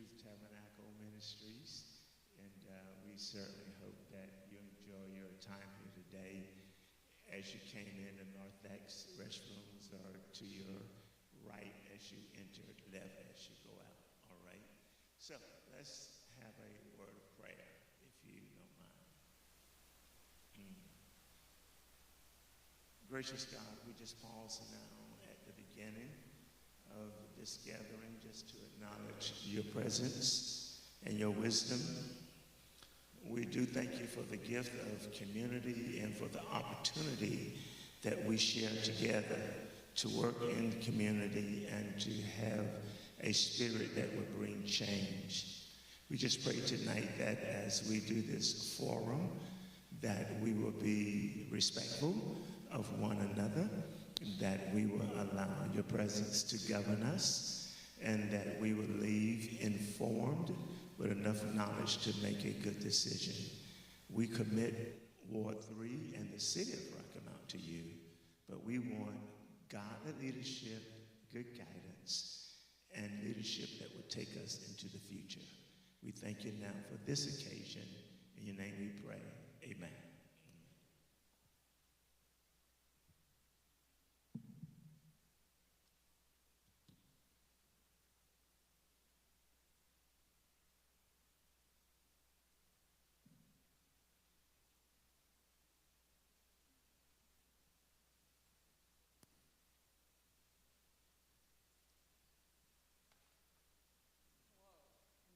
Truth Tabernacle Ministries, and we certainly hope that you enjoy your time here today. As you came in, the Northex restrooms are to your right as you enter, left as you go out, all right? So let's have a word of prayer, if you don't mind. Gracious God, we just pause now at the beginning of this gathering just to acknowledge your presence and your wisdom. We do thank you for the gift of community and for the opportunity that we share together to work in community and to have a spirit that would bring change. We just pray tonight that as we do this forum, that we will be respectful of one another, that we will allow your presence to govern us, and that we will leave informed with enough knowledge to make a good decision. We commit Ward 3 and the city of Rocky Mount to you, but we want godly leadership, good guidance, and leadership that would take us into the future. We thank you now for this occasion. In your name we pray. Amen.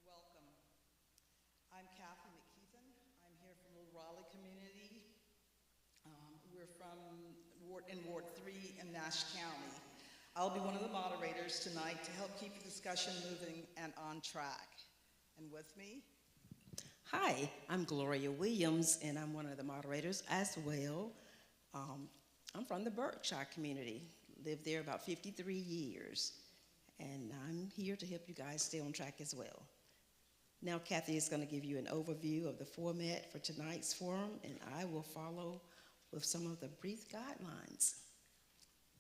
Welcome. I'm Kathy McKeithen. I'm here from the Raleigh community. We're from Ward 3 in Nash County. I'll be one of the moderators tonight to help keep the discussion moving and on track. And with me? Hi, I'm Gloria Williams, and I'm one of the moderators as well. I'm from the Berkshire community, lived there about 53 years, and I'm here to help you guys stay on track as well. Now Kathy is going to give you an overview of the format for tonight's forum, and I will follow with some of the brief guidelines.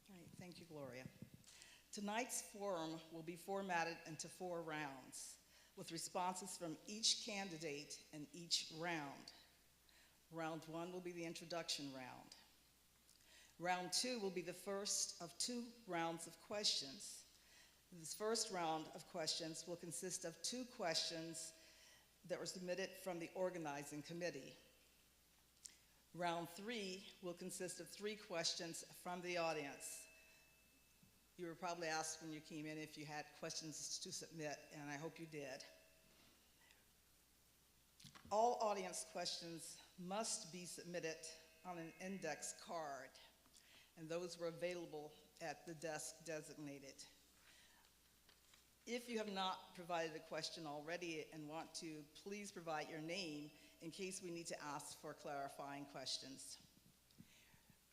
All right, thank you, Gloria. Tonight's forum will be formatted into 4 rounds, with responses from each candidate in each round. Round 1 will be the introduction round. Round 2 will be the first of 2 rounds of questions. This first round of questions will consist of 2 questions that were submitted from the organizing committee. Round 3 will consist of 3 questions from the audience. You were probably asked when you came in if you had questions to submit, and I hope you did. All audience questions must be submitted on an index card, and those were available at the desk designated. If you have not provided a question already and want to, please provide your name in case we need to ask for clarifying questions.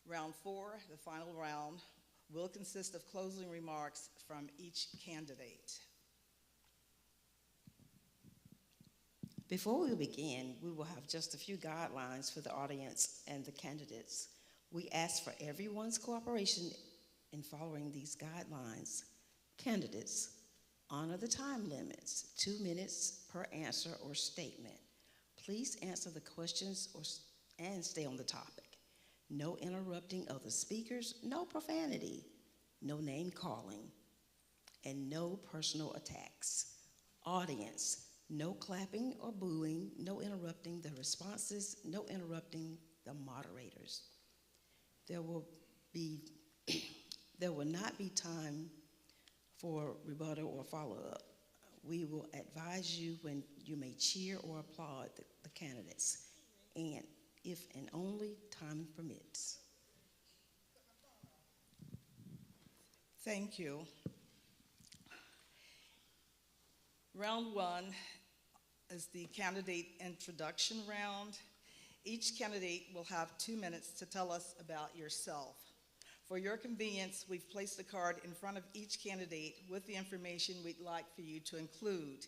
Round 4, the final round, will consist of closing remarks from each candidate. Before we begin, we will have just a few guidelines for the audience and the candidates. We ask for everyone's cooperation in following these guidelines. Candidates, honor the time limits, 2 minutes per answer or statement. Please answer the questions and stay on the topic. No interrupting of the speakers, no profanity, no name calling, and no personal attacks. Audience, no clapping or booing, no interrupting the responses, no interrupting the moderators. There will not be time for rebuttal or follow-up. We will advise you when you may cheer or applaud the candidates, and if and only time permits. Thank you. Round 1 is the candidate introduction round. Each candidate will have 2 minutes to tell us about yourself. For your convenience, we've placed a card in front of each candidate with the information we'd like for you to include.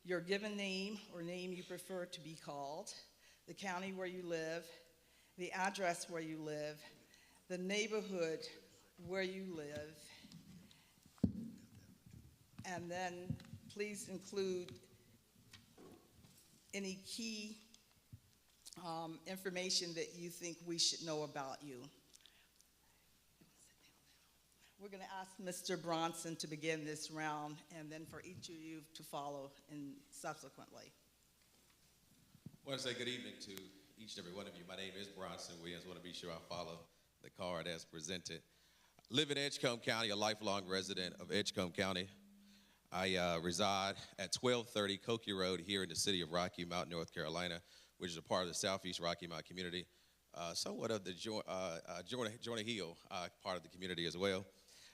Your given name or name you prefer to be called, the county where you live, the address where you live, the neighborhood where you live, and then Please include any key information that you think we should know about you. We're going to ask Mr. Bronson to begin this round, and then for each of you to follow in subsequently. I want to say good evening to each and every one of you. My name is Bronson Williams. I want to be sure I follow the card as presented. Live in Edgecombe County, a lifelong resident of Edgecombe County. I reside at 1230 Cokie Road here in the city of Rocky Mount, North Carolina, which is a part of the Southeast Rocky Mount community, somewhat of the Jordan Hill part of the community as well.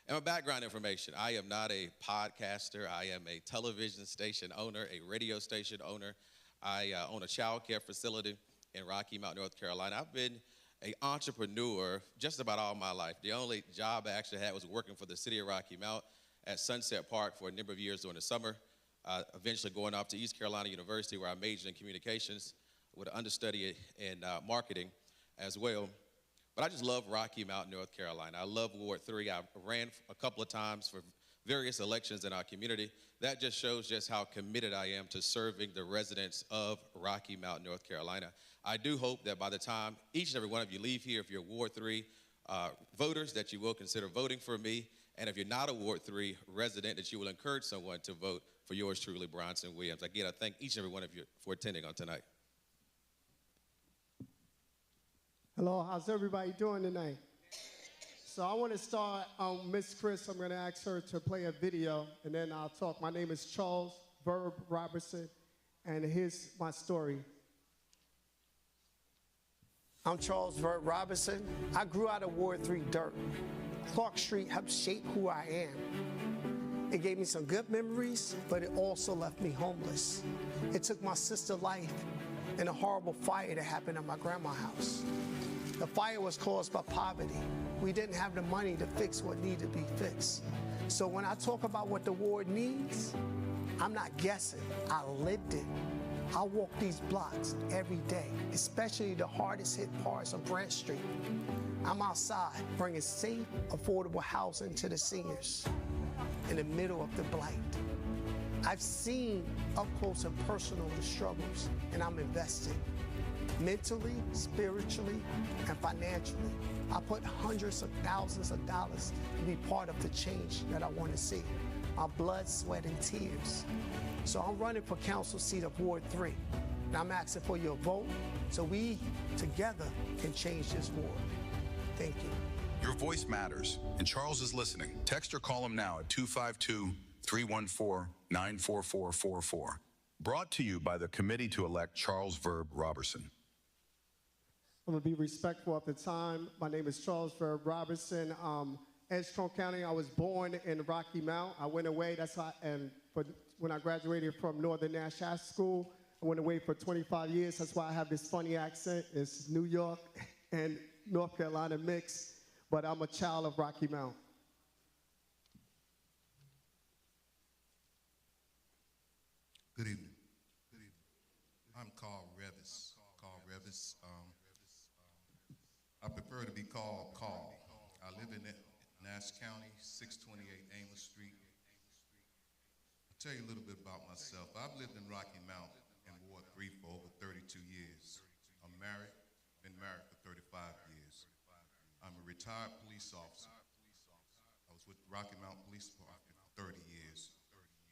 And my background information, I am not a podcaster. I am a television station owner, a radio station owner. I own a child care facility in Rocky Mount, North Carolina. I've been an entrepreneur just about all my life. The only job I actually had was working for the city of Rocky Mount at Sunset Park for a number of years during the summer, eventually going off to East Carolina University where I majored in communications with an understudy in marketing as well. But I just love Rocky Mount, North Carolina. I love Ward 3. I ran a couple of times for various elections in our community. That just shows just how committed I am to serving the residents of Rocky Mount, North Carolina. I do hope that by the time each and every one of you leave here, if you're Ward 3 voters, that you will consider voting for me. And if you're not a Ward 3 resident, that you will encourage someone to vote for yours truly, Bronson Williams. Again, I thank each and every one of you for attending on tonight. Hello, how's everybody doing tonight? So I want to start, Miss Chris, I'm going to ask her to play a video, and then I'll talk. My name is Charles Verb Robertson, and here's my story. I'm Charles Verb Robertson. I grew out of Ward 3 dirt. Clark Street helped shape who I am. It gave me some good memories, but it also left me homeless. It took my sister's life in a horrible fire that happened at my grandma's house. The fire was caused by poverty. We didn't have the money to fix what needed to be fixed. So when I talk about what the ward needs, I'm not guessing. I lived it. I walk these blocks every day, especially the hardest hit parts of Brant Street. I'm outside bringing safe, affordable housing to the seniors in the middle of the blight. I've seen up close and personal the struggles, and I'm invested. Mentally, spiritually, and financially. I put hundreds of thousands of dollars to be part of the change that I want to see. My blood, sweat, and tears. So I'm running for council seat of Ward 3. And I'm asking for your vote so we together can change this ward. Thank you. Your voice matters, and Charles is listening. Text or call him now at 252-314-94444. Brought to you by the Committee to Elect Charles Verb Robertson. I'm going to be respectful of the time. My name is Charles Verb Robertson. Edgecombe County, I was born in Rocky Mount. I went away, when I graduated from Northern Nash High School, I went away for 25 years. That's why I have this funny accent. It's New York and North Carolina mix, but I'm a child of Rocky Mount. Good evening. Good evening. I'm Carl Revis. I prefer to be called Carl. I live in Nash County, 628 Amos Street. I'll tell you a little bit about myself. I've lived in Rocky Mount in Ward 3 for over 32 years. I'm married, been married for 35 years. I'm a retired police officer. I was with Rocky Mount Police Department for 30 years.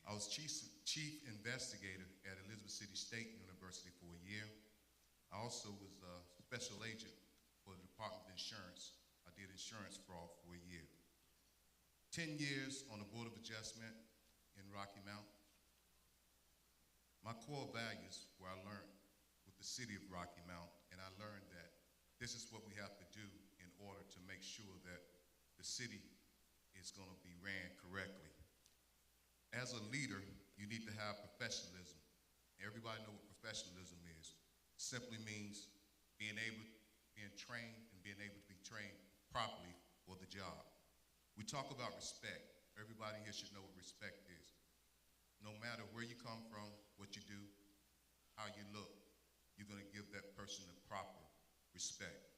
I was chief investigator at Elizabeth City State University for a year. I also was a special agent for the Department of Insurance. I did insurance fraud for a year. 10 years on the Board of Adjustment in Rocky Mount. My core values were I learned with the city of Rocky Mount, and I learned that this is what we have to do in order to make sure that the city is going to be ran correctly. As a leader, you need to have professionalism. Everybody know what professionalism is. Simply means being trained and being able to be trained properly for the job. We talk about respect. Everybody here should know what respect is. No matter where you come from, what you do, how you look, you're going to give that person the proper respect.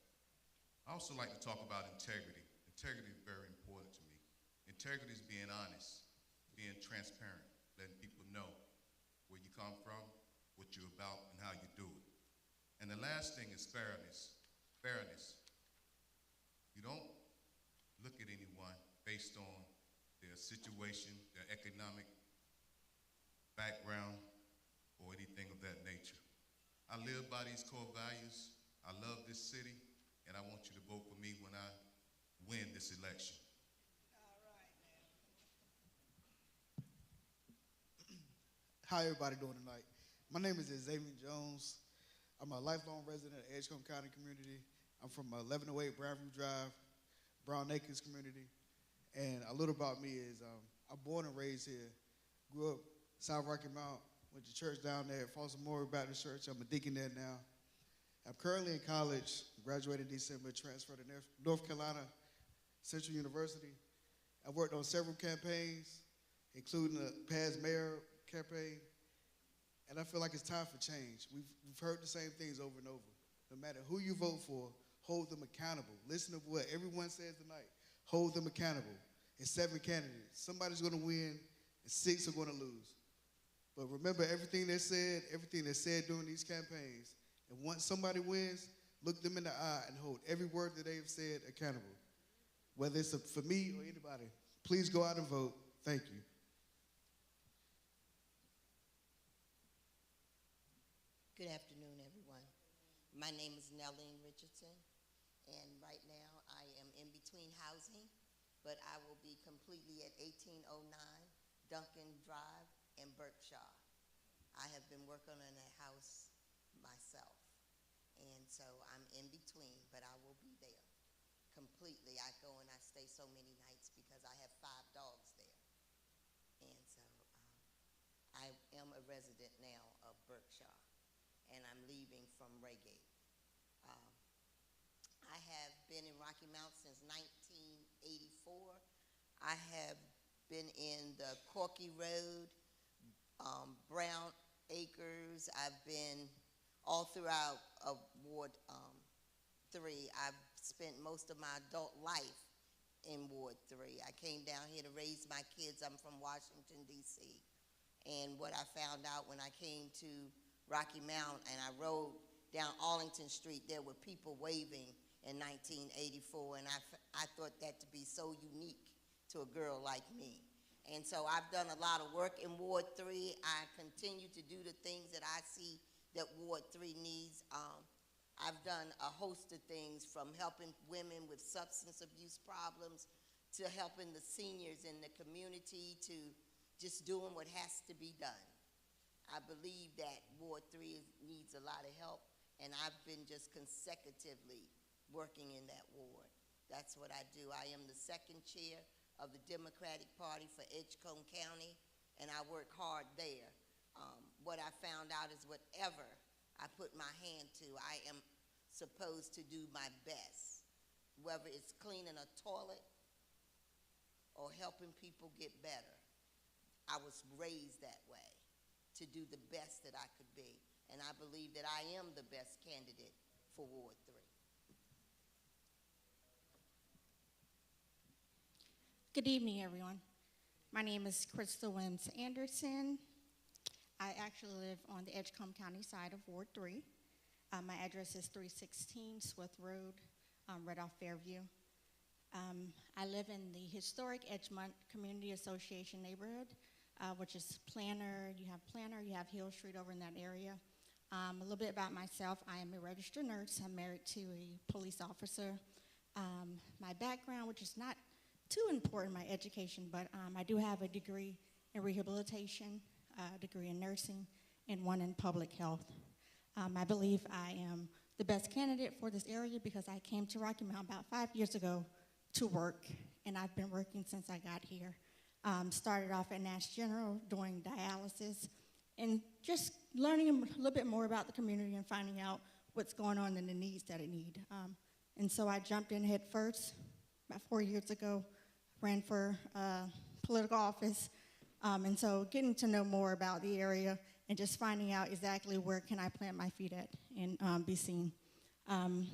I also like to talk about integrity. Integrity is very important to me. Integrity is being honest, being transparent, letting people know where you come from, what you're about, and how you do it. And the last thing is fairness. Fairness. You don't look at anyone based on their situation, their economic background, or anything of that nature. I live by these core values. I love this city, and I want you to vote for me when I win this election. How everybody doing tonight? My name is Xavier Jones. I'm a lifelong resident of Edgecombe County community. I'm from 1108 Brownview Drive, Brown Acres community. And a little about me is I'm born and raised here. Grew up South Rocky Mount, went to church down there at Foster Memorial Baptist Church. I'm a deacon there now. I'm currently in college, graduated in December, transferred to North Carolina Central University. I've worked on several campaigns, including the past mayor campaign, and I feel like it's time for change. We've heard the same things over and over. No matter who you vote for, hold them accountable. Listen to what everyone says tonight. Hold them accountable. It's 7 candidates. Somebody's going to win, and 6 are going to lose. But remember everything they said during these campaigns, and once somebody wins, look them in the eye and hold every word that they've said accountable. Whether it's for me or anybody, please go out and vote. Thank you. Good afternoon, everyone. My name is Nellene Richardson, and right now I am in between housing, but I will be completely at 1809 Duncan Drive in Berkshire. I have been working on that house myself, and so I'm in between, but I will be there completely. I go and I stay so many nights because I have 5 dogs there, and so I am a resident now of Berkshire, and I'm leaving from Reigate. I have been in Rocky Mount since 1984. I have been in the Corky Road, Brown Acres. I've been all throughout Ward 3. I've spent most of my adult life in Ward 3. I came down here to raise my kids. I'm from Washington, D.C. And what I found out when I came to Rocky Mount and I rode down Arlington Street, there were people waving in 1984, and I thought that to be so unique to a girl like me. And so I've done a lot of work in Ward 3. I continue to do the things that I see that Ward 3 needs. I've done a host of things, from helping women with substance abuse problems to helping the seniors in the community, to just doing what has to be done. I believe that Ward 3 needs a lot of help, and I've been just consecutively working in that ward. That's what I do. I am the 2nd chair of the Democratic Party for Edgecombe County, and I work hard there. What I found out is whatever I put my hand to, I am supposed to do my best, whether it's cleaning a toilet or helping people get better. I was raised that way, to do the best that I could be, and I believe that I am the best candidate for Ward 3. Good evening, everyone. My name is Crystal Williams Anderson. I actually live on the Edgecombe County side of Ward 3. My address is 316 Swift Road, right off Fairview. I live in the historic Edgemont Community Association neighborhood, which is Planter. You have Hill Street over in that area. A little bit about myself. I am a registered nurse. I'm married to a police officer. My background, which is not too important, my education, but I do have a degree in rehabilitation, a degree in nursing, and one in public health. I believe I am the best candidate for this area because I came to Rocky Mount about 5 years ago to work, and I've been working since I got here. Started off at Nash General doing dialysis and just learning a little bit more about the community and finding out what's going on and the needs that it need. And so I jumped in head first about 4 years ago, ran for political office, and so getting to know more about the area and just finding out exactly where can I plant my feet at and be seen. I'm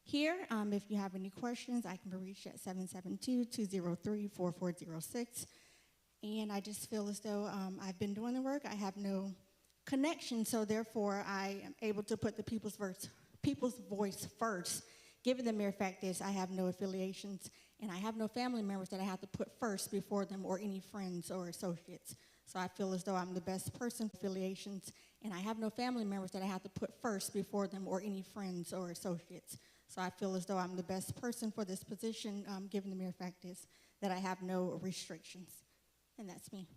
here. If you have any questions, I can be reached at 772-203-4406. and I just feel as though I've been doing the work. I have no connection, so therefore I am able to put the people's voice first, given the mere fact is I have no affiliations, and I have no family members that I have to put first before them or any friends or associates. So I feel as though I'm the best person for affiliations, and I have no family members that I have to put first before them or any friends or associates. So I feel as though I'm the best person for this position, given the mere fact is that I have no restrictions. And that's me.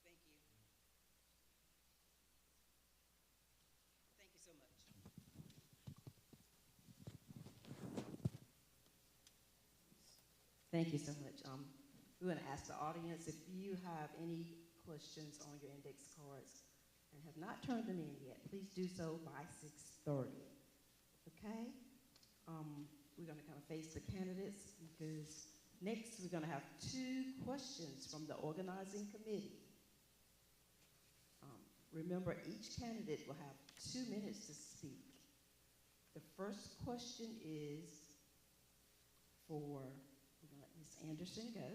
Thank you. Thank you so much. Thank you so much. We're going to ask the audience if you have any questions on your index cards and have not turned them in yet, please do so by 6:30. Okay? We're going to kind of face the candidates because next we're going to have 2 questions from the organizing committee. Remember, each candidate will have 2 minutes to speak. The first question is for, we're going to let Ms. Anderson go.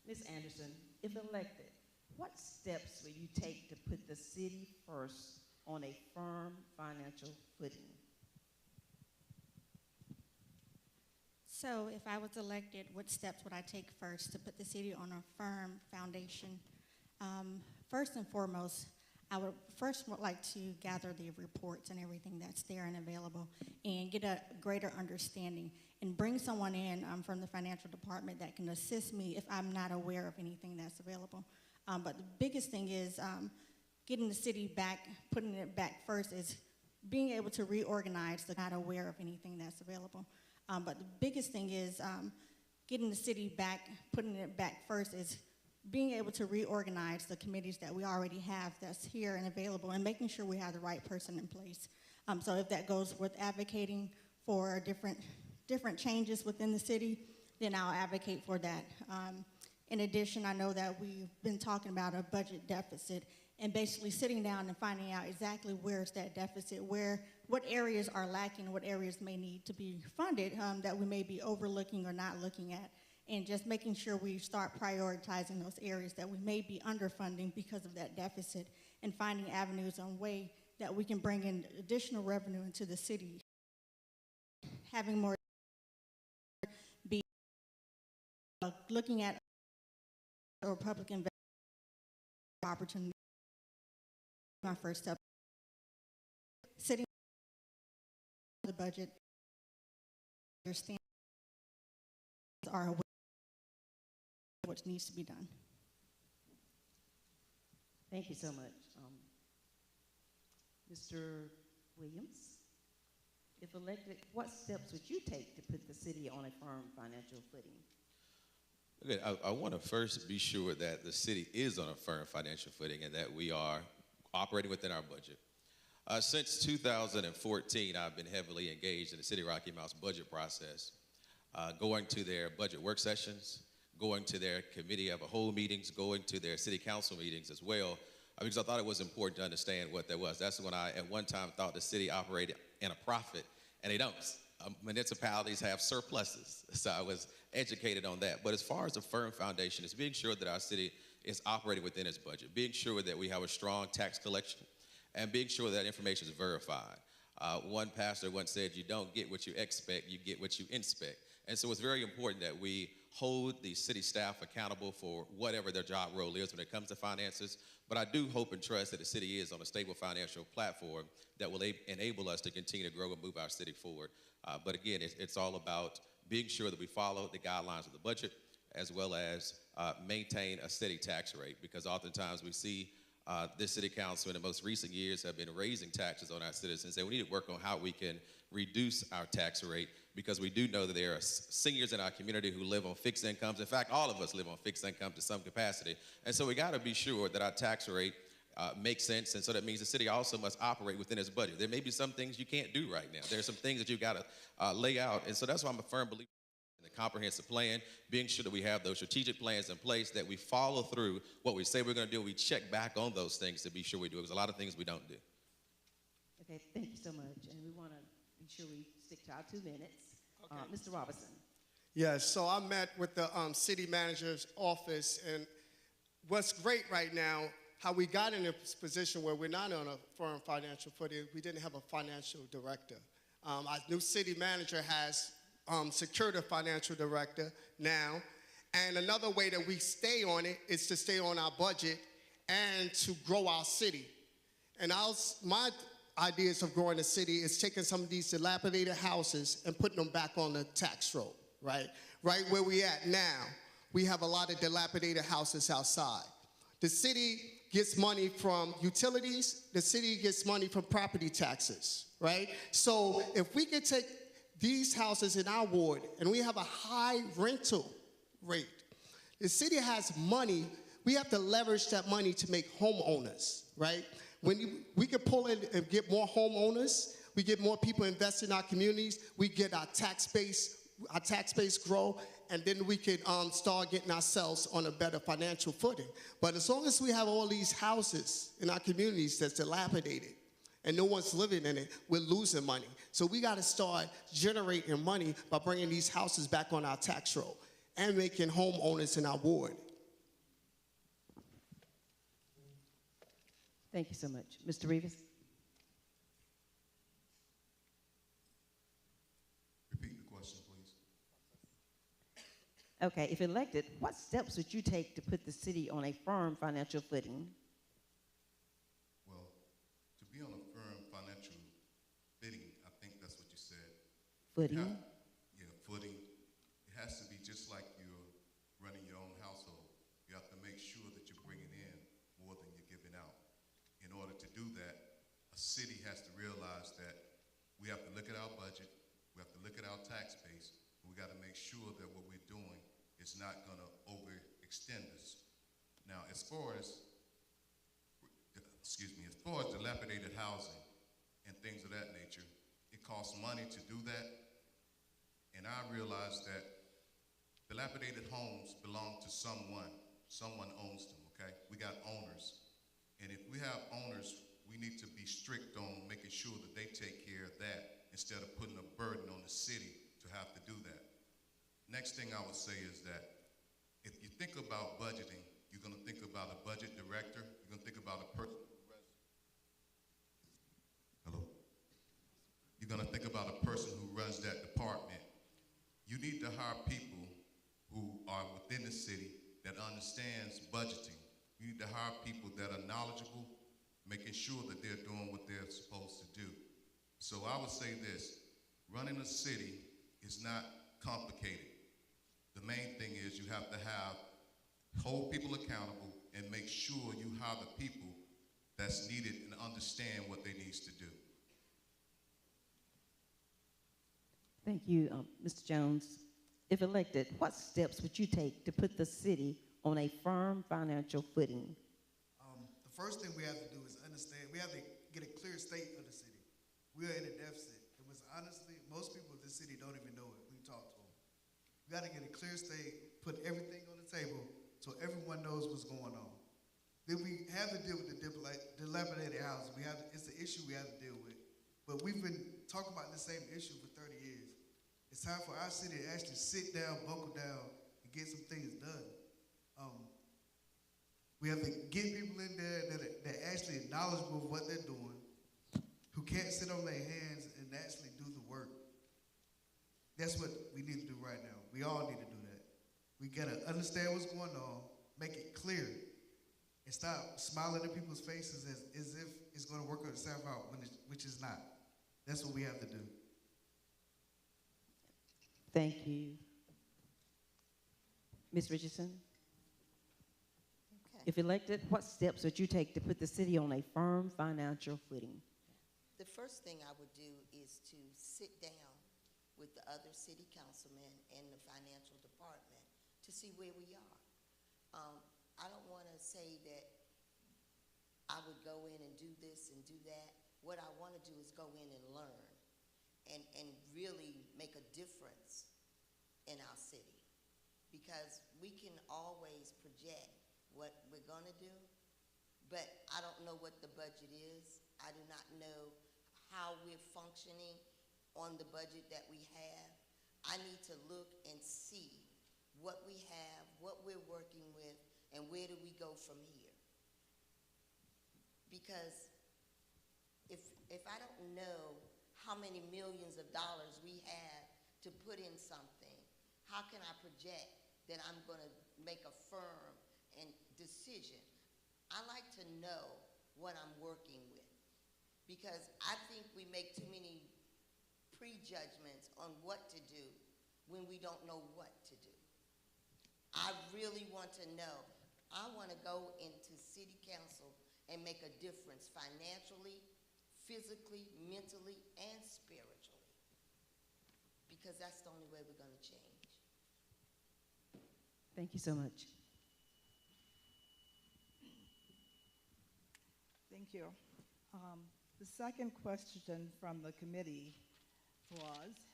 Ms. Anderson, if elected, what steps will you take to put the city first on a firm financial footing? So if I was elected, what steps would I take first to put the city on a firm foundation? First and foremost, I would like to gather the reports and everything that's there and available and get a greater understanding and bring someone in from the financial department that can assist me if I'm not aware of anything that's available. But the biggest thing is getting the city back, putting it back first is being able to reorganize the not aware of anything that's available. But the biggest thing is getting the city back, putting it back first is being able to reorganize the committees that we already have that's here and available and making sure we have the right person in place. So if that goes with advocating for different changes within the city, then I'll advocate for that. In addition, I know that we've been talking about a budget deficit and basically sitting down and finding out exactly where's that deficit, what areas are lacking, what areas may need to be funded that we may be overlooking or not looking at, and just making sure we start prioritizing those areas that we may be underfunding because of that deficit and finding avenues on way that we can bring in additional revenue into the city. Having more be looking at or public investment opportunity. My first step, sitting on the budget, understand are aware of what needs to be done. Thank you so much. Mr. Williams, if elected, what steps would you take to put the city on a firm financial footing? Okay, I want to first be sure that the city is on a firm financial footing and that we are operating within our budget. Since 2014, I've been heavily engaged in the City of Rocky Mount's budget process, going to their budget work sessions, going to their committee of a whole meetings, going to their city council meetings as well, because I thought it was important to understand what that was. That's when I, at one time, thought the city operated in a profit, and they don't. Municipalities have surpluses, so I was educated on that. But as far as a firm foundation, it's being sure that our city is operating within its budget, being sure that we have a strong tax collection, and being sure that information is verified. One pastor once said, you don't get what you expect, you get what you inspect. And so it's very important that we hold the city staff accountable for whatever their job role is when it comes to finances. But I do hope and trust that the city is on a stable financial platform that will enable us to continue to grow and move our city forward. But again, it's all about being sure that we follow the guidelines of the budget as well as maintain a steady tax rate, because oftentimes we see this city council in the most recent years have been raising taxes on our citizens, and we need to work on how we can reduce our tax rate, because we do know that there are seniors in our community who live on fixed incomes. In fact, all of us live on fixed income to some capacity. And so we got to be sure that our tax rate makes sense, and so that means the city also must operate within its budget. There may be some things you can't do right now. There's some things that you've got to lay out, and so that's why I'm a firm believer in the comprehensive plan, being sure that we have those strategic plans in place, that we follow through what we say we're going to do. We check back on those things to be sure we do it, because a lot of things we don't do. Okay, thank you so much. And we want to be sure we stick to our 2 minutes. Mr. Robinson. Yes, so I met with the city manager's office, and what's great right now, how we got in this position where we're not on a firm financial footing, we didn't have a financial director. Our new city manager has secured a financial director now, and another way that we stay on it is to stay on our budget and to grow our city. And my ideas of growing the city is taking some of these dilapidated houses and putting them back on the tax roll, right? Right where we at now, we have a lot of dilapidated houses outside. The city gets money from utilities, the city gets money from property taxes, right? So if we could take these houses in our ward and we have a high rental rate, the city has money, we have to leverage that money to make homeowners, right? We can pull in and get more homeowners, we get more people invest in our communities, we get our tax base grow, and then we can start getting ourselves on a better financial footing. But as long as we have all these houses in our communities that's dilapidated and no one's living in it, we're losing money. So we got to start generating money by bringing these houses back on our tax roll and making homeowners in our ward. Thank you so much. Mr. Rivas? Repeat the question, please. Okay, if elected, what steps would you take to put the city on a firm financial footing? Well, to be on a firm financial footing, I think that's what you said. Footing? Yeah, footing. It has to be just like you're running your own household. You have to make sure that you're bringing in more than you're giving out. In order to do that, a city has to realize that we have to look at our budget, we have to look at our tax base, and we got to make sure that what we're doing is not going to overextend us. Now, as far as dilapidated housing and things of that nature, it costs money to do that, and I realize that dilapidated homes belong to someone. Someone owns them, okay? We got owners. And if we have owners, we need to be strict on making sure that they take care of that instead of putting a burden on the city to have to do that. Next thing I would say is that if you think about budgeting, you're going to think about a budget director, you're going to think about a person You're going to think about a person who runs that department. You need to hire people who are within the city that understands budgeting. You need to hire people that are knowledgeable, making sure that they're doing what they're supposed to do. So I would say this, running a city is not complicated. The main thing is you have to hold people accountable and make sure you hire the people that's needed and understand what they need to do. Thank you, Mr. Jones. If elected, what steps would you take to put the city on a firm financial footing? The first thing we have to do is understand, we have to get a clear state of the city. We are in a deficit. It was honestly, most people in this city don't even know it when you talk to them. We got to get a clear state, put everything on the table so everyone knows what's going on. Then we have to deal with the dilapidated houses. It's the issue we have to deal with. But we've been talking about the same issue for 30 years. It's time for our city to actually sit down, buckle down, and get some things done. We have to get people in there that actually are knowledgeable of what they're doing, who can't sit on their hands and actually do the work. That's what we need to do right now. We all need to do that. We gotta understand what's going on, make it clear, and stop smiling at people's faces as if it's gonna work itself out, which is not. That's what we have to do. Thank you. Ms. Richardson? Okay. If elected, what steps would you take to put the city on a firm financial footing? The first thing I would do is to sit down with the other city councilmen and the financial department to see where we are. I don't want to say that I would go in and do this and do that. What I want to do is go in and learn and really make a difference in our city, because we can always project what we're going to do, but I don't know what the budget is. I do not know how we're functioning on the budget that we have. I need to look and see what we have, what we're working with, and where do we go from here. Because if I don't know how many millions of dollars we have to put in something, how can I project that I'm going to make a firm and decision? I like to know what I'm working with, because I think we make too many prejudgments on what to do when we don't know what to do. I really want to know. I want to go into city council and make a difference financially, physically, mentally, and spiritually, because that's the only way we're going to change. Thank you so much. Thank you. The second question from the committee was,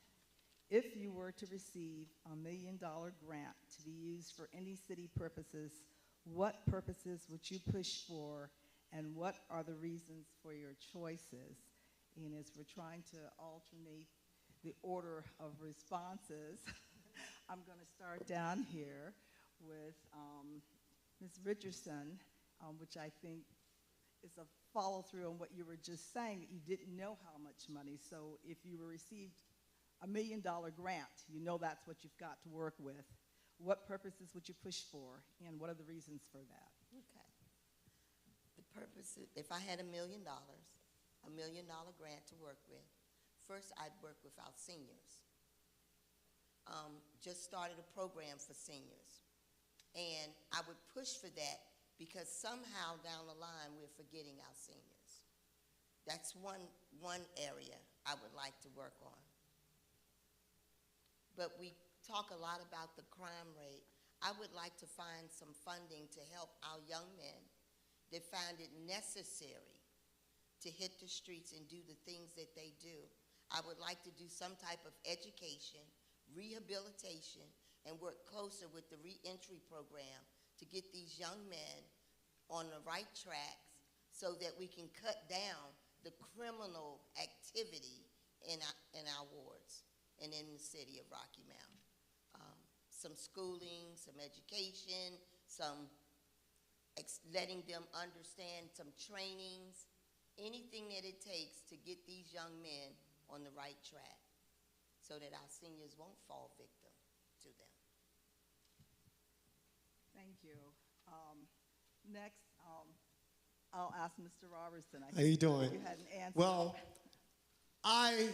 if you were to receive $1 million grant to be used for any city purposes, what purposes would you push for, and what are the reasons for your choices? And as we're trying to alternate the order of responses, I'm going to start down here with Ms. Richardson, which I think is a follow-through on what you were just saying, that you didn't know how much money. So if you received $1 million grant, you know that's what you've got to work with. What purposes would you push for, and what are the reasons for that? Okay. The purpose, if I had $1 million grant to work with, first I'd work with our seniors. Just started a program for seniors. And I would push for that because somehow down the line we're forgetting our seniors. That's one area I would like to work on. But we talk a lot about the crime rate. I would like to find some funding to help our young men that find it necessary to hit the streets and do the things that they do. I would like to do some type of education, rehabilitation, and work closer with the reentry program to get these young men on the right tracks so that we can cut down the criminal activity in our wards and in the city of Rocky Mount. Some schooling, some education, some letting them understand, some trainings, anything that it takes to get these young men on the right track so that our seniors won't fall victim to them. Thank you. Next, I'll ask Mr. Robertson. How you doing? You had an answer. Well, I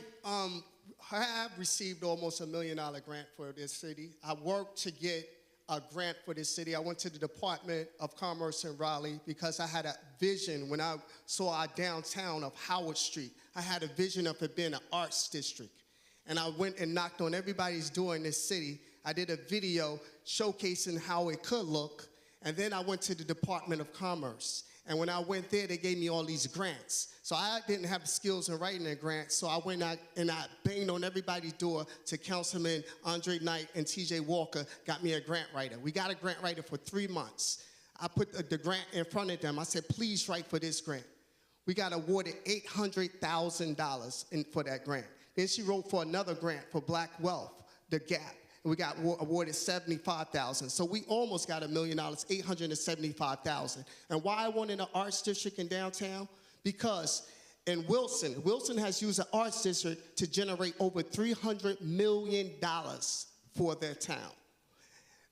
have received almost $1 million grant for this city. I worked to get a grant for this city. I went to the Department of Commerce in Raleigh because I had a vision when I saw our downtown of Howard Street. I had a vision of it being an arts district. And I went and knocked on everybody's door in this city. I did a video showcasing how it could look. And then I went to the Department of Commerce. And when I went there, they gave me all these grants. So I didn't have the skills in writing a grant, so I went out and I banged on everybody's door to Councilman Andre Knight and TJ Walker got me a grant writer. We got a grant writer for 3 months. I put the grant in front of them. I said, please write for this grant. We got awarded $800,000 for that grant. Then she wrote for another grant for Black Wealth, the Gap. We got awarded $75,000. So we almost got $1 million, $875,000. And why I wanted an arts district in downtown? Because in Wilson has used an arts district to generate over $300 million for their town.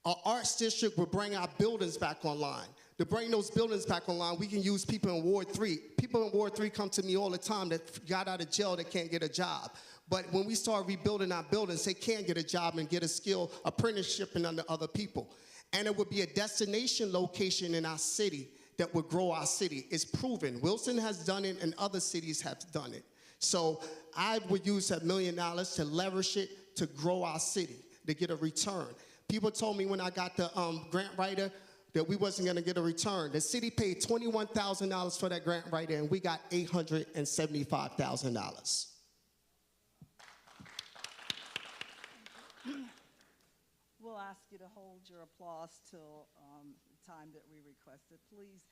Our arts district will bring our buildings back online. To bring those buildings back online, we can use people in Ward 3. People in Ward 3 come to me all the time that got out of jail that can't get a job. But when we start rebuilding our buildings, they can get a job and get a skill apprenticeship under other people. And it would be a destination location in our city that would grow our city. It's proven. Wilson has done it and other cities have done it. So I would use that $1 million to leverage it to grow our city, to get a return. People told me when I got the grant writer that we wasn't going to get a return. The city paid $21,000 for that grant writer, and we got $875,000. We'll ask you to hold your applause till the time that we requested. Please,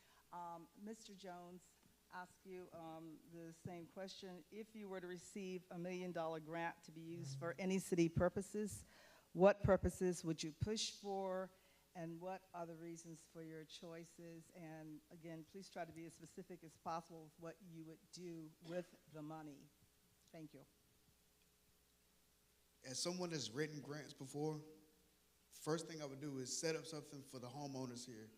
Mr. Jones, ask you the same question. If you were to receive $1 million grant to be used for any city purposes, what purposes would you push for, and what are the reasons for your choices? And again, please try to be as specific as possible with what you would do with the money. Thank you. As someone that's written grants before, first thing I would do is set up something for the homeowners here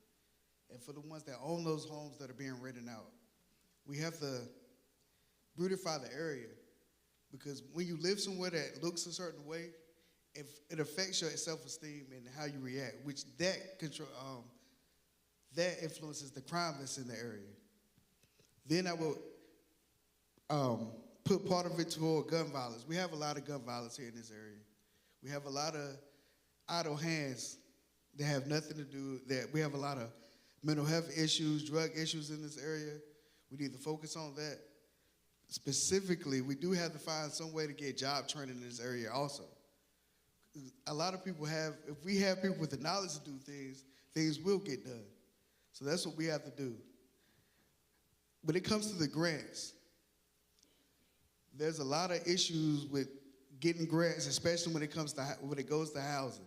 and for the ones that own those homes that are being rented out. We have to beautify the area, because when you live somewhere that looks a certain way, if it affects your self-esteem and how you react, which that influences the crime that's in the area. Then I will put part of it toward gun violence. We have a lot of gun violence here in this area. We have a lot of idle hands that have nothing to do, that we have a lot of mental health issues, drug issues in this area. We need to focus on that. Specifically, we do have to find some way to get job training in this area also. A lot of people have, if we have people with the knowledge to do things, things will get done. So that's what we have to do. When it comes to the grants, there's a lot of issues with getting grants, especially when it goes to housing.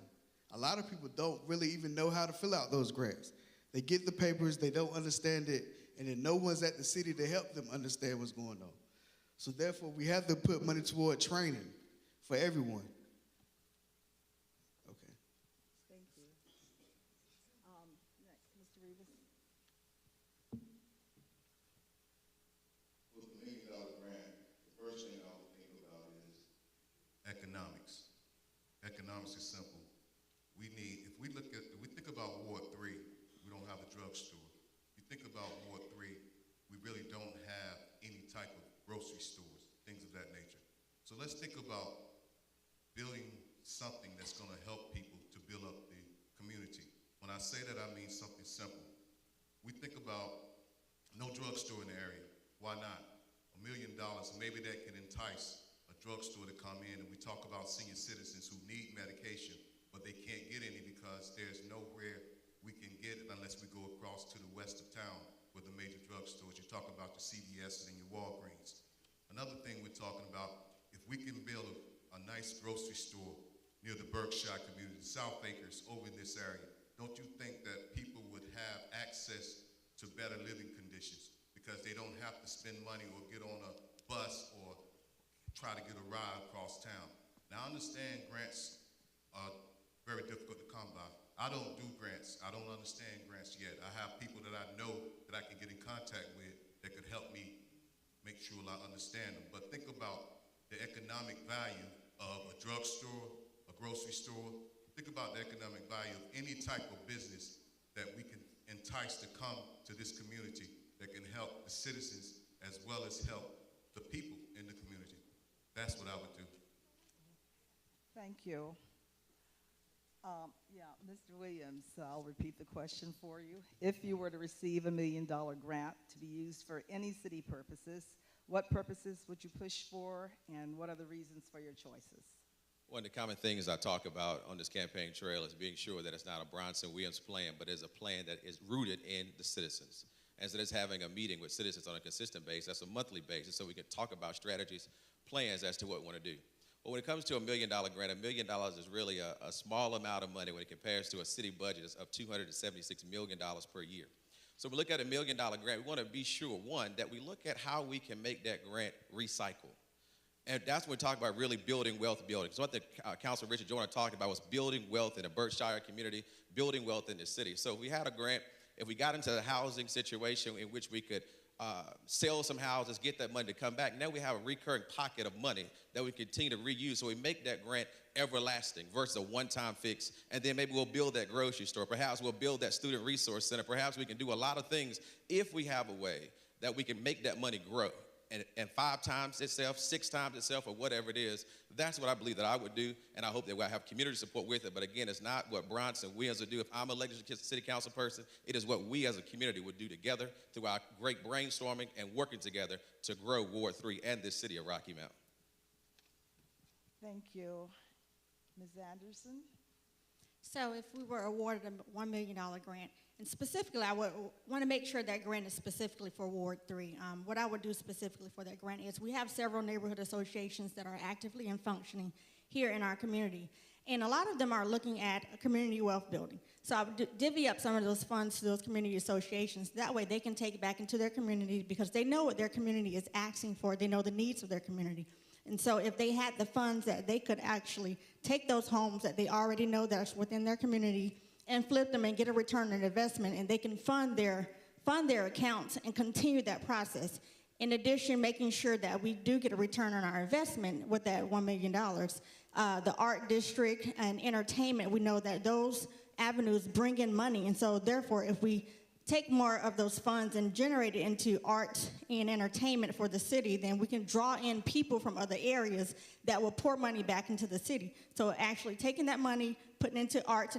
A lot of people don't really even know how to fill out those grants. They get the papers, they don't understand it, and then no one's at the city to help them understand what's going on. So therefore, we have to put money toward training for everyone. Okay. Thank you. Next, Mr. Rivas. With the $1 million grant, the first thing I would think about is economics. Economics is simple. If we think about Ward 3, we don't have a drugstore. If you think about Ward 3, we really don't have any type of grocery stores, things of that nature. So let's think about building something that's going to help people to build up the community. When I say that, I mean something simple. We think about no drugstore in the area. Why not? $1 million, maybe that can entice a drugstore to come in, and we talk about senior citizens who need medication, but they can't get any because there's nowhere we can get it unless we go across to the west of town with the major drugstores. You talk about the CVS's and your Walgreens. Another thing we're talking about, if we can build a nice grocery store near the Berkshire community, South Acres, over in this area, don't you think that people would have access to better living conditions because they don't have to spend money or get on a bus or try to get a ride across town? Now, I understand grants are very difficult to come by. I don't do grants. I don't understand grants yet. I have people that I know that I can get in contact with that could help me make sure I understand them. But think about the economic value of a drugstore, a grocery store. Think about the economic value of any type of business that we can entice to come to this community that can help the citizens as well as help the people in the community. That's what I would do. Thank you. Mr. Williams, I'll repeat the question for you. If you were to receive $1 million grant to be used for any city purposes, what purposes would you push for, and what are the reasons for your choices? One of the common things I talk about on this campaign trail is being sure that it's not a Bronson Williams plan, but is a plan that is rooted in the citizens. And so that's having a meeting with citizens on a consistent basis, that's a monthly basis, so we can talk about strategies, plans as to what we want to do. But when it comes to $1 million grant, $1 million is really a small amount of money when it compares to a city budget of $276 million per year. So we look at $1 million grant, we want to be sure, one, that we look at how we can make that grant recycle. And that's when we talk about really building wealth building. So what the Councilor Richard Joyner talked about was building wealth in the Berkshire community, building wealth in the city. So if we had a grant, if we got into a housing situation in which we could sell some houses, get that money to come back, now we have a recurring pocket of money that we continue to reuse. So we make that grant everlasting versus a one-time fix. And then maybe we'll build that grocery store. Perhaps we'll build that student resource center. Perhaps we can do a lot of things if we have a way that we can make that money grow. And 5 times itself, 6 times itself, or whatever it is. That's what I believe that I would do, and I hope that we'll have community support with it. But again, it's not what Bronson Williams would do. If I'm elected city council person, it is what we as a community would do together through our great brainstorming and working together to grow Ward 3 and this city of Rocky Mount. Thank you. Ms. Anderson? So if we were awarded a $1 million grant, and specifically, I would want to make sure that grant is specifically for Ward 3. What I would do specifically for that grant is we have several neighborhood associations that are actively and functioning here in our community. And a lot of them are looking at a community wealth building. So I would divvy up some of those funds to those community associations. That way they can take it back into their community because they know what their community is asking for. They know the needs of their community. And so if they had the funds that they could actually take those homes that they already know that's within their community and flip them and get a return on investment, and they can fund their accounts and continue that process. In addition, making sure that we do get a return on our investment with that $1 million. The art district and entertainment, we know that those avenues bring in money, and so therefore if we take more of those funds and generate it into art and entertainment for the city, then we can draw in people from other areas that will pour money back into the city. So actually taking that money, putting into arts,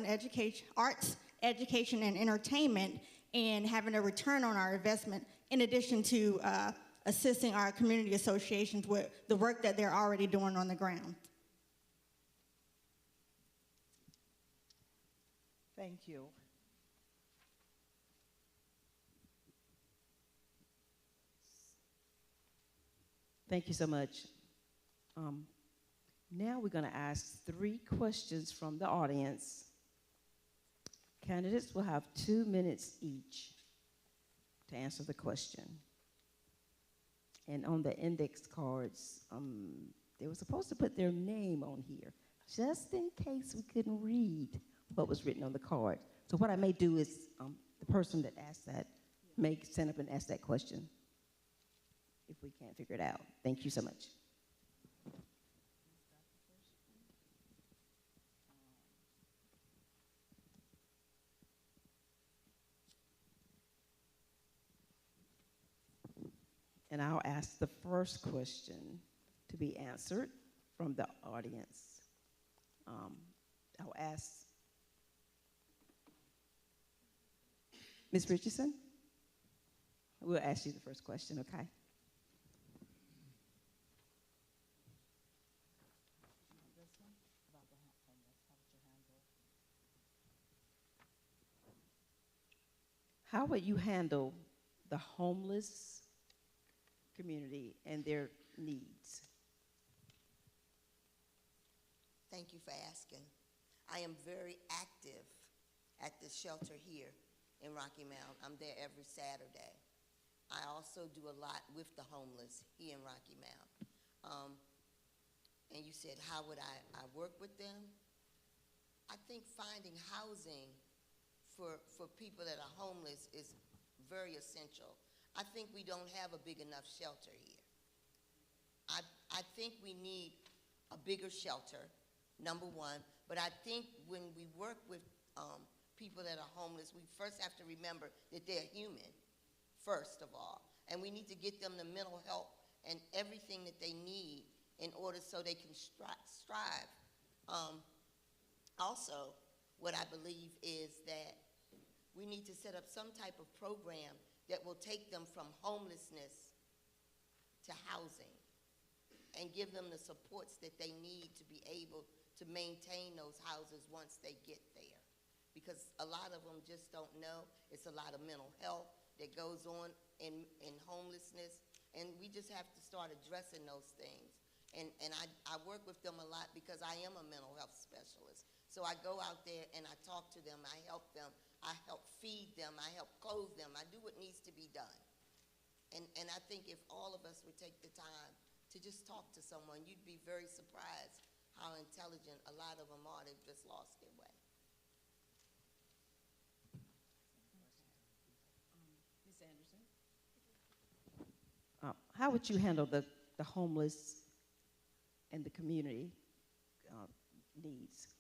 education, and entertainment, and having a return on our investment, in addition to assisting our community associations with the work that they're already doing on the ground. Thank you. Thank you so much. Now we're going to ask 3 questions from the audience. Candidates will have 2 minutes each to answer the question. And on the index cards, they were supposed to put their name on here, just in case we couldn't read what was written on the card. So what I may do is the person that asked that may stand up and ask that question if we can't figure it out. Thank you so much. And I'll ask the first question to be answered from the audience. I'll ask Ms. Richardson. We'll ask you the first question, okay? How would you handle the homeless community and their needs? Thank you for asking. I am very active at the shelter here in Rocky Mount. I'm there every Saturday. I also do a lot with the homeless here in Rocky Mount. And you said, how would I work with them? I think finding housing for people that are homeless is very essential. I think we don't have a big enough shelter here. I think we need a bigger shelter, number one, but I think when we work with people that are homeless, we first have to remember that they're human, first of all, and we need to get them the mental help and everything that they need in order so they can strive. Also, what I believe is that we need to set up some type of program that will take them from homelessness to housing and give them the supports that they need to be able to maintain those houses once they get there. Because a lot of them just don't know. It's a lot of mental health that goes on in homelessness, and we just have to start addressing those things. And I work with them a lot because I am a mental health specialist. So I go out there and I talk to them, I help them, I help feed them, I help clothe them, I do what needs to be done. And I think if all of us would take the time to just talk to someone, you'd be very surprised how intelligent a lot of them are. They've just lost their way. Ms. Anderson? How would you handle the homeless and the community needs?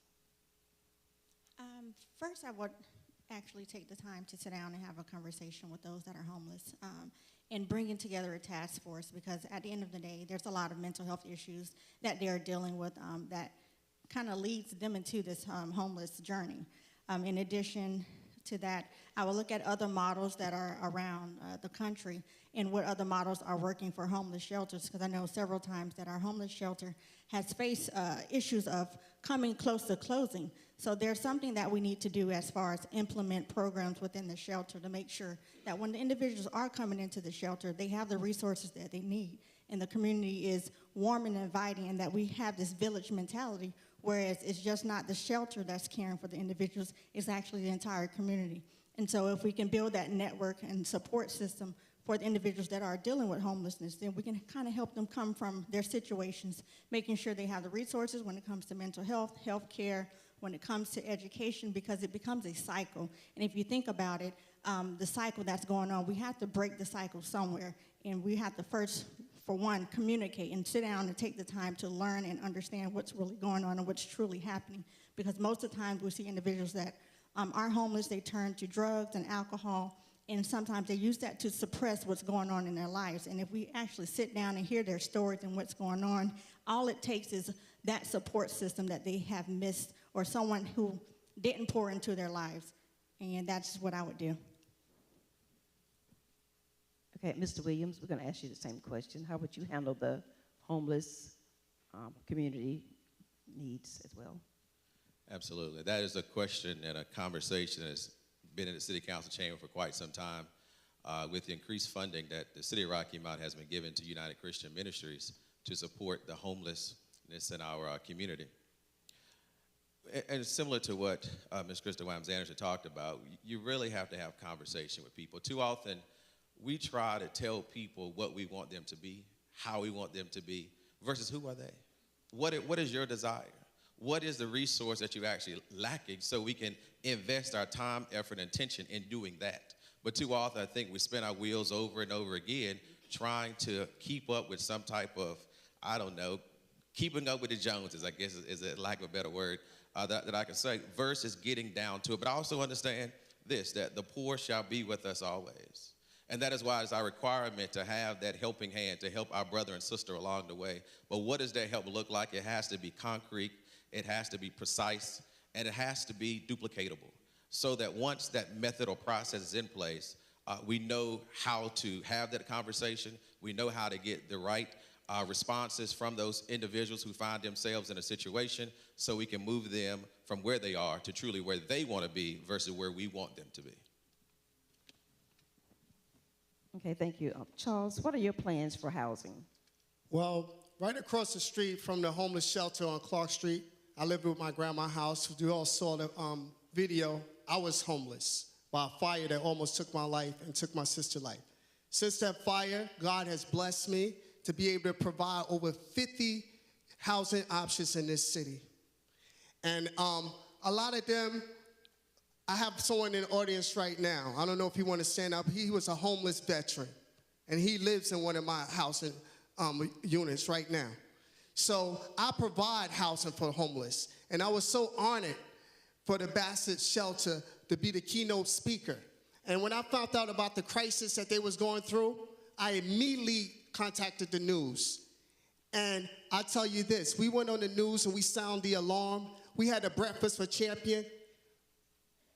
First, I would actually take the time to sit down and have a conversation with those that are homeless and bringing together a task force, because at the end of the day, there's a lot of mental health issues that they're dealing with that kind of leads them into this homeless journey. In addition to that, I will look at other models that are around the country and what other models are working for homeless shelters, because I know several times that our homeless shelter has faced issues of coming close to closing. So there's something that we need to do as far as implement programs within the shelter to make sure that when the individuals are coming into the shelter, they have the resources that they need. And the community is warm and inviting, and that we have this village mentality, whereas it's just not the shelter that's caring for the individuals, it's actually the entire community. And so if we can build that network and support system for the individuals that are dealing with homelessness, then we can kind of help them come from their situations, making sure they have the resources when it comes to mental health, health care, when it comes to education, because it becomes a cycle. And if you think about it, the cycle that's going on, we have to break the cycle somewhere. And we have to first, for one, communicate and sit down and take the time to learn and understand what's really going on and what's truly happening. Because most of the time we see individuals that are homeless, they turn to drugs and alcohol, and sometimes they use that to suppress what's going on in their lives. And if we actually sit down and hear their stories and what's going on, all it takes is that support system that they have missed, or someone who didn't pour into their lives. And that's what I would do. Okay, Mr. Williams, we're going to ask you the same question. How would you handle the homeless community needs as well? Absolutely. That is a question and a conversation that's been in the City Council chamber for quite some time. With the increased funding that the City of Rocky Mount has been given to United Christian Ministries to support the homelessness in our community. And similar to what Ms. Krista Williams-Anderson talked about, you really have to have conversation with people. Too often, we try to tell people what we want them to be, how we want them to be, versus who are they? What is your desire? What is the resource that you're actually lacking so we can invest our time, effort, and attention in doing that? But too often, I think we spin our wheels over and over again trying to keep up with some type of, I don't know, keeping up with the Joneses, I guess is a lack of a better word that I can say, versus getting down to it. But I also understand this, that the poor shall be with us always. And that is why it's our requirement to have that helping hand, to help our brother and sister along the way. But what does that help look like? It has to be concrete, it has to be precise, and it has to be duplicatable. So that once that method or process is in place, we know how to have that conversation, we know how to get the right responses from those individuals who find themselves in a situation, so we can move them from where they are to truly where they want to be versus where we want them to be. Okay, thank you. Charles, what are your plans for housing? Well, right across the street from the homeless shelter on Clark Street, I lived with my grandma's house. You all saw the video. I was homeless by a fire that almost took my life and took my sister's life. Since that fire, God has blessed me to be able to provide over 50 housing options in this city. And a lot of them, I have someone in the audience right now. I don't know if he want to stand up. He was a homeless veteran, and he lives in one of my housing units right now. So I provide housing for homeless, and I was so honored for the Bassett Shelter to be the keynote speaker. And when I found out about the crisis that they was going through, I immediately contacted the news. And I tell you this, we went on the news and we sound the alarm. We had a breakfast for champion.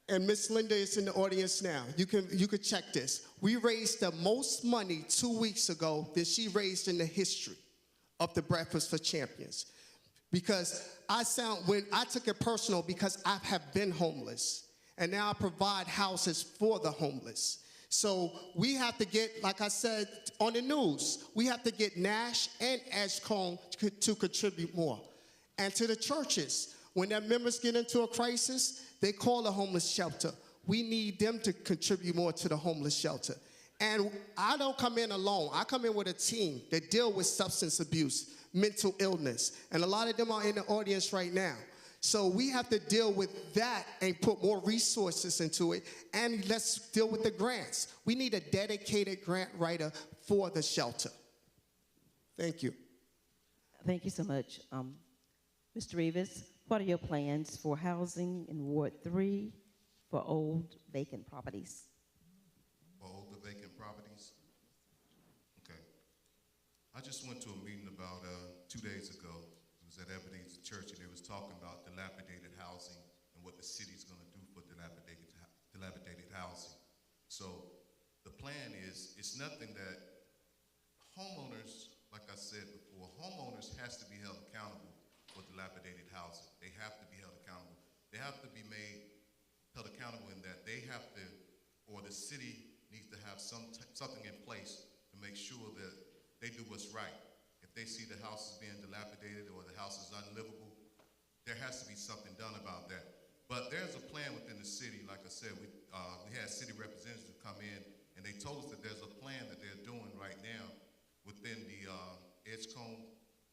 And Miss Linda is in the audience now. You could check this. We raised the most money 2 weeks ago than she raised in the history of the Breakfast for Champions. Because when I took it personal, because I have been homeless, and now I provide houses for the homeless. So we have to get, like I said on the news, we have to get Nash and Edgecombe to contribute more. And to the churches, when their members get into a crisis, they call the homeless shelter. We need them to contribute more to the homeless shelter. And I don't come in alone. I come in with a team that deal with substance abuse, mental illness, and a lot of them are in the audience right now. So we have to deal with that and put more resources into it, and let's deal with the grants. We need a dedicated grant writer for the shelter. Thank you. Thank you so much. Mr. Rivas, what are your plans for housing in Ward 3 for old vacant properties? For older vacant properties? Okay. I just went to a meeting about 2 days ago. It was at Ebenezer Church, and they was talking about dilapidated housing and what the city's going to do for dilapidated housing. So the plan is, it's nothing that homeowners, like I said before, homeowners has to be held accountable for dilapidated housing. They have to be held accountable. they have to be made held accountable in that they have to, or the city needs to have something in place to make sure that they do what's right. If they see the house is being dilapidated or the house is unlivable, there has to be something done about that. But there's a plan within the city. Like I said, we had city representatives come in, and they told us that there's a plan that they're doing right now within the Edgecombe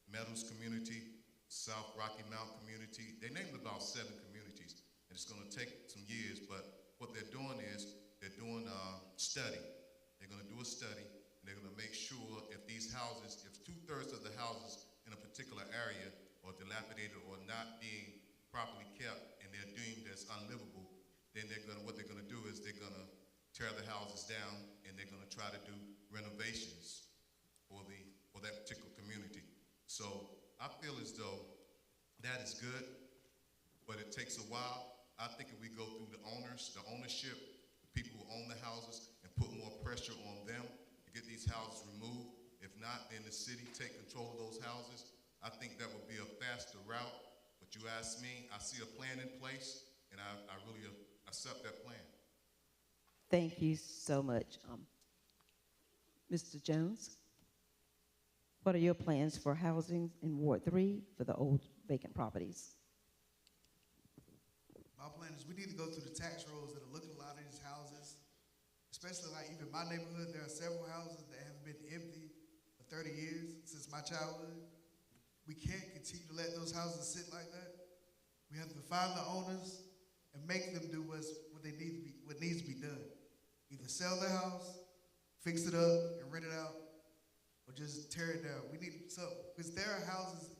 Meadows community, South Rocky Mount community. They named about 7 communities, and it's going to take some years, but what they're doing is they're doing a study. They're going to do a study, and they're going to make sure if these houses, if 2/3 of the houses in a particular area are dilapidated or not being properly kept, and they're deemed as unlivable, then what they're going to do is they're going to tear the houses down, and they're going to try to do renovations for that particular community. So I feel as though that is good, but it takes a while. I think if we go through the ownership, the people who own the houses, and put more pressure on them to get these houses removed. If not, then the city take control of those houses. I think that would be a faster route. But you ask me, I see a plan in place, and I really accept that plan. Thank you so much. Mr. Jones, what are your plans for housing in Ward 3 for the old vacant properties? My plan is we need to go through the tax rolls that are looking at a lot of these houses, especially like even my neighborhood. There are several houses that have been empty for 30 years since my childhood. We can't continue to let those houses sit like that. We have to find the owners and make them do what needs to be done. Either sell the house, fix it up and rent it out, or just tear it down. We need some, because there are houses,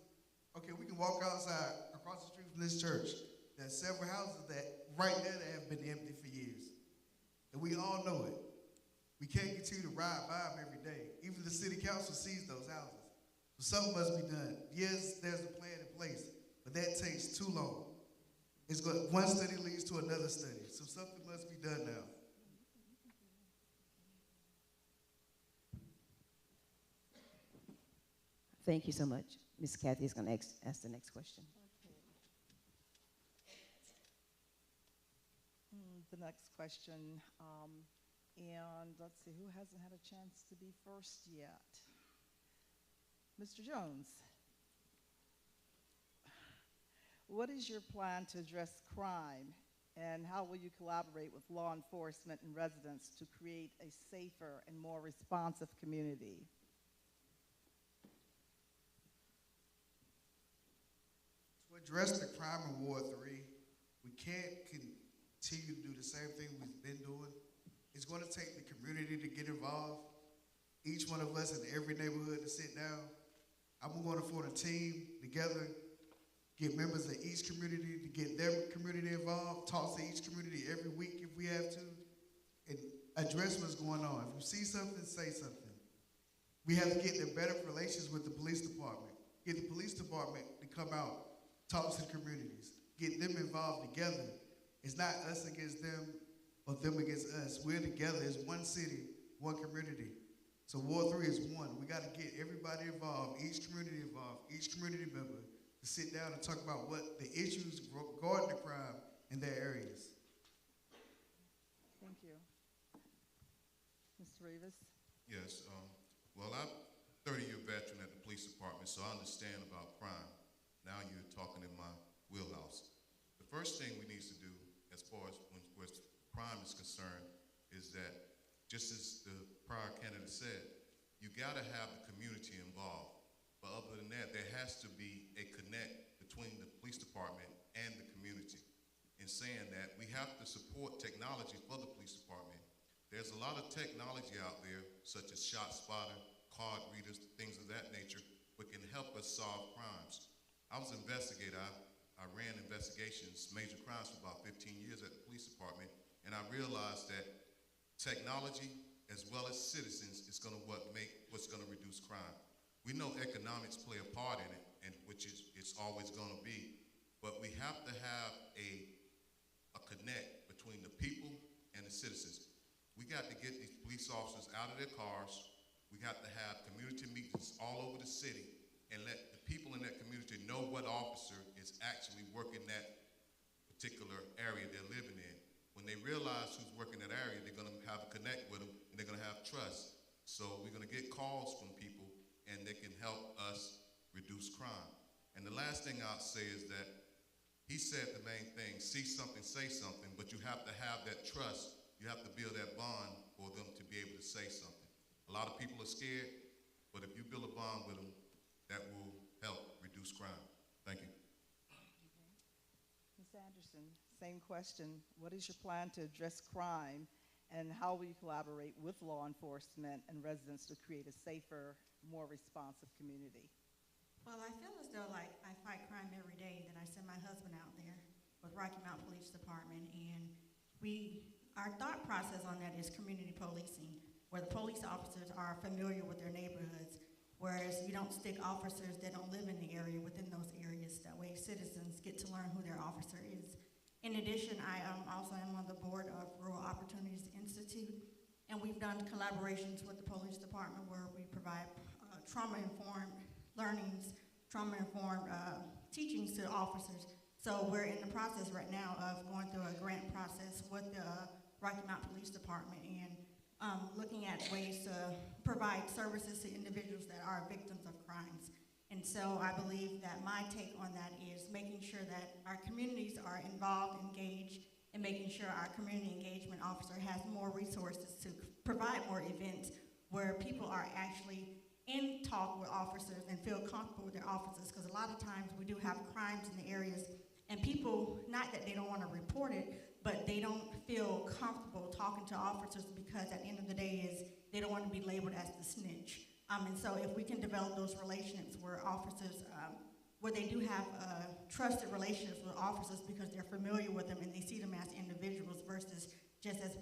okay, we can walk outside across the street from this church. There's several houses that right there that have been empty for years. And we all know it. We can't continue to ride by them every day. Even the city council sees those houses. So something must be done. Yes, there's a plan in place, but that takes too long. One study leads to another study. So something must be done now. Thank you so much. Ms. Kathy is going to ask the next question. The next question, and let's see, who hasn't had a chance to be first yet? Mr. Jones, what is your plan to address crime, and how will you collaborate with law enforcement and residents to create a safer and more responsive community? To address the crime in Ward 3, we can't continue to do the same thing we've been doing. It's going to take the community to get involved. Each one of us in every neighborhood to sit down. I'm going to form a team together, get members of each community to get their community involved, talk to each community every week if we have to, and address what's going on. If you see something, say something. We have to get in better relations with the police department. Get the police department to come out, talk to the communities, get them involved together. It's not us against them or them against us. We're together as one city, one community. So Ward 3 is one. We got to get everybody involved, each community involved, each community member to sit down and talk about what the issues regarding the crime in their areas. Thank you. Mr. Rivas? Yes, well, I'm a 30-year veteran at the police department, so I understand about crime. Now you're talking in my wheelhouse. The first thing we need to do as far as where crime is concerned is that, just as the prior candidate said, you gotta have the community involved. But other than that, there has to be a connect between the police department and the community. In saying that, we have to support technology for the police department. There's a lot of technology out there, such as ShotSpotter, card readers, things of that nature, that can help us solve crimes. I was an investigator. I ran investigations, major crimes for about 15 years at the police department, and I realized that technology, as well as citizens, is going to what's going to reduce crime. We know economics play a part in it, and which is it's always going to be, but we have to have a connect between the people and the citizens. We got to get these police officers out of their cars. We got to have community meetings all over the city and let the people in that community know what officer is actually working that particular area they're living in. When they realize who's working that area, they're gonna have a connect with them, and they're gonna have trust. So we're gonna get calls from people, and they can help us reduce crime. And the last thing I'll say is that he said the main thing, see something, say something, but you have to have that trust. You have to build that bond for them to be able to say something. A lot of people are scared, but if you build a bond with them, that will help reduce crime. Thank you. Ms. Anderson, same question. What is your plan to address crime, and how will you collaborate with law enforcement and residents to create a safer, more responsive community? Well, I feel as though like I fight crime every day, that I send my husband out there with Rocky Mount Police Department, and our thought process on that is community policing, where the police officers are familiar with their neighborhoods, whereas you don't stick officers that don't live in the area within those areas. That way citizens get to learn who their officer is. In addition, I also am on the board of Rural Opportunities Institute, and we've done collaborations with the police department where we provide trauma-informed learnings, trauma-informed teachings to officers. So we're in the process right now of going through a grant process with the Rocky Mount Police Department and looking at ways to provide services to individuals that are victims of crimes. And so I believe that my take on that is making sure that our communities are involved, engaged, and making sure our community engagement officer has more resources to provide more events where people are actually in talk with officers and feel comfortable with their officers, because a lot of times we do have crimes in the areas and people, not that they don't want to report it, but they don't feel comfortable talking to officers because at the end of the day is they don't want to be labeled as the snitch. And so if we can develop those relationships where officers, where they do have trusted relationships with officers because they're familiar with them and they see them as individuals versus just as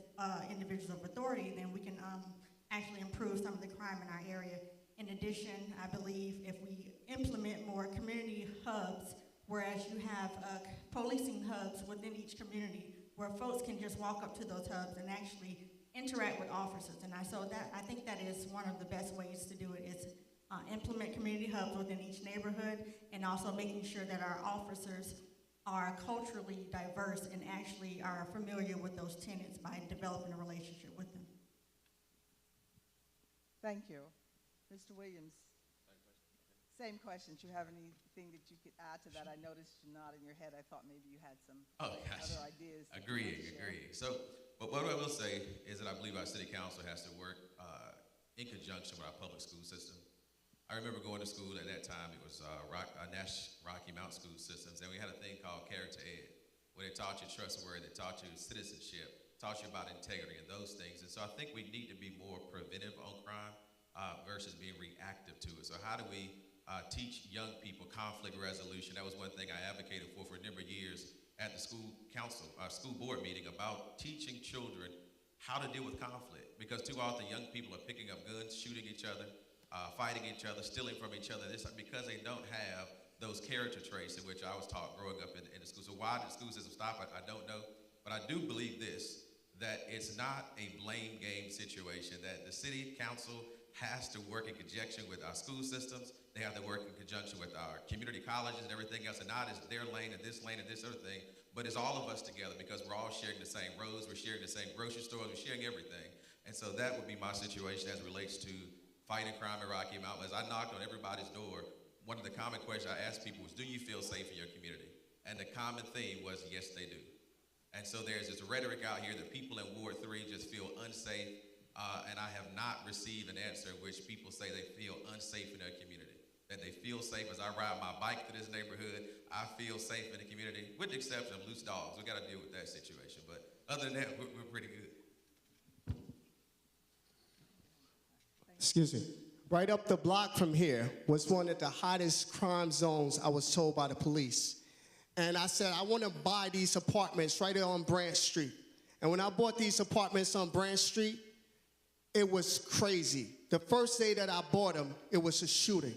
individuals of authority, then we can actually improve some of the crime in our area. In addition, I believe if we implement more community hubs, whereas you have policing hubs within each community where folks can just walk up to those hubs and actually interact with officers. And I think that is one of the best ways to do it is implement community hubs within each neighborhood, and also making sure that our officers are culturally diverse and actually are familiar with those tenants by developing a relationship with them. Thank you. Mr. Williams, same question. Do you have anything that you could add to that? I noticed you nodding your head. I thought maybe you had some other ideas. Agreeing. So, but what I will say is that I believe our city council has to work in conjunction with our public school system. I remember going to school at that time. It was Rocky Mount School Systems, and we had a thing called Character Ed, where they taught you trustworthy, they taught you citizenship, taught you about integrity and those things. And so I think we need to be more preventive on crime versus being reactive to it. So how do we teach young people conflict resolution? That was one thing I advocated for a number of years at the school board meeting, about teaching children how to deal with conflict. Because too often young people are picking up guns, shooting each other, fighting each other, stealing from each other. This because they don't have those character traits in which I was taught growing up in the school. So why did the school system stop? I don't know. But I do believe this, that it's not a blame game situation, that the city council has to work in conjunction with our school systems. They have to work in conjunction with our community colleges and everything else, and not as their lane and this other thing, but it's all of us together because we're all sharing the same roads, we're sharing the same grocery stores, we're sharing everything. And so that would be my situation as it relates to fighting crime in Rocky Mount. As I knocked on everybody's door, one of the common questions I asked people was, do you feel safe in your community? And the common theme was, yes, they do. And so there's this rhetoric out here that people in Ward 3 just feel unsafe. And I have not received an answer in which people say they feel unsafe in their community. That they feel safe as I ride my bike to this neighborhood. I feel safe in the community, with the exception of loose dogs. We got to deal with that situation. But other than that, we're pretty good. Excuse me. Right up the block from here was one of the hottest crime zones, I was told by the police. And I said, I want to buy these apartments right there on Branch Street. And when I bought these apartments on Branch Street, it was crazy. The first day that I bought them, it was a shooting.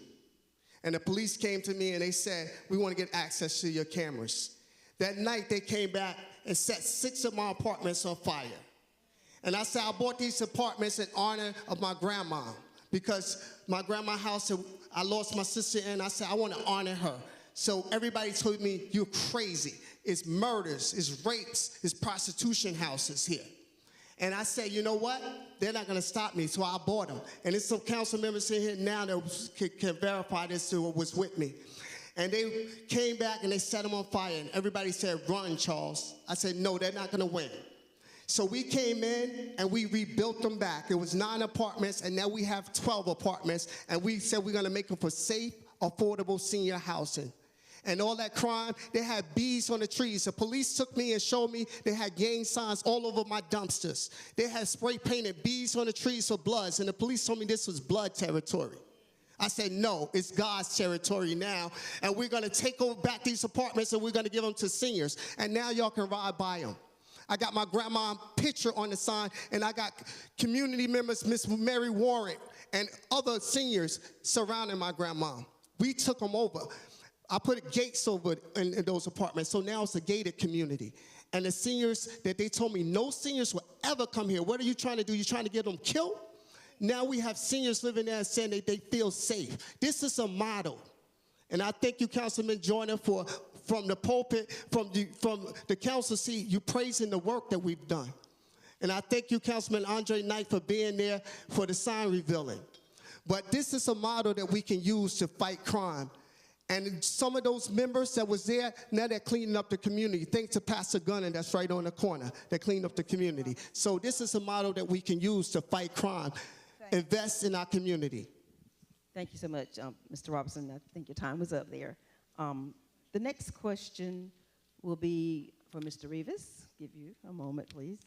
And the police came to me and they said, we want to get access to your cameras. That night they came back and set 6 of my apartments on fire. And I said, I bought these apartments in honor of my grandma, because my grandma's house, I lost my sister in. I said, I want to honor her. So everybody told me, you're crazy. It's murders, it's rapes, it's prostitution houses here. And I said, you know what? They're not going to stop me, so I bought them. And there's some council members in here now that can verify this who was with me. And they came back and they set them on fire. And everybody said, run, Charles. I said, no, they're not going to win. So we came in and we rebuilt them back. It was 9 apartments, and now we have 12 apartments. And we said we're going to make them for safe, affordable senior housing. And all that crime, they had bees on the trees. The police took me and showed me they had gang signs all over my dumpsters. They had spray painted bees on the trees for bloods, and the police told me this was blood territory. I said, no, it's God's territory now, and we're going to take over back these apartments, and we're going to give them to seniors. And now y'all can ride by them. I got my grandma picture on the sign, and I got community members, Miss Mary Warren, and other seniors surrounding my grandma. We took them over. I put gates over in those apartments, so now it's a gated community. And the seniors that they told me no seniors will ever come here. What are you trying to do? You trying to get them killed? Now we have seniors living there saying that they feel safe. This is a model. And I thank you, Councilman Joyner, from the pulpit, from the council seat, you praising the work that we've done. And I thank you, Councilman Andre Knight, for being there for the sign revealing. But this is a model that we can use to fight crime. And some of those members that was there, now they're cleaning up the community. Thanks to Pastor Gunner, that's right on the corner. They're cleaning up the community. So this is a model that we can use to fight crime. Invest in our community. Thank you so much, Mr. Robertson. I think your time was up there. The next question will be for Mr. Rivas. Give you a moment, please.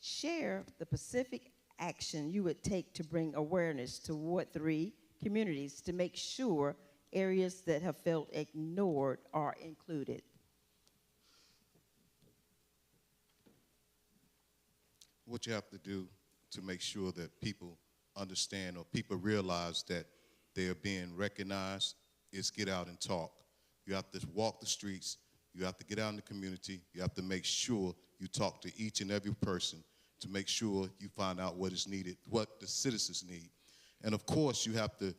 Share the specific action you would take to bring awareness to Ward 3 communities to make sure areas that have felt ignored are included. What you have to do to make sure that people understand or people realize that they are being recognized is get out and talk. You have to walk the streets. You have to get out in the community. You have to make sure you talk to each and every person to make sure you find out what is needed, what the citizens need. And of course, you have to,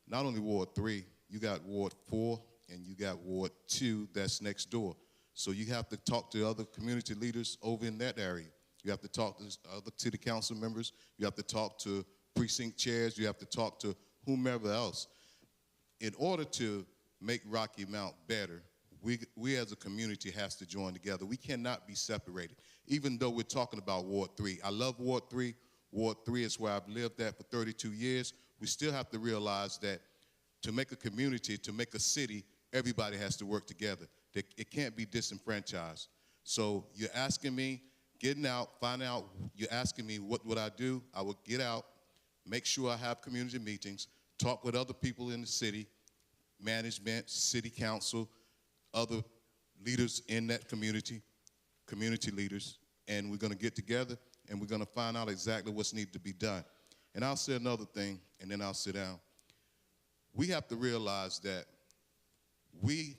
not only Ward 3, you got Ward 4 and you got Ward 2 that's next door. So you have to talk to other community leaders over in that area. You have to talk to other city council members. You have to talk to precinct chairs. You have to talk to whomever else. In order to make Rocky Mount better, we as a community has to join together. We cannot be separated, even though we're talking about Ward 3. I love Ward 3. Ward 3 is where I've lived at for 32 years. We still have to realize that to make a community, to make a city, everybody has to work together. It can't be disenfranchised. So you're asking me, getting out, find out, you're asking me what would I do? I would get out, make sure I have community meetings, talk with other people in the city, management, city council, other leaders in that community leaders, and we're going to get together and we're going to find out exactly what's needed to be done. And I'll say another thing, and then I'll sit down. We have to realize that we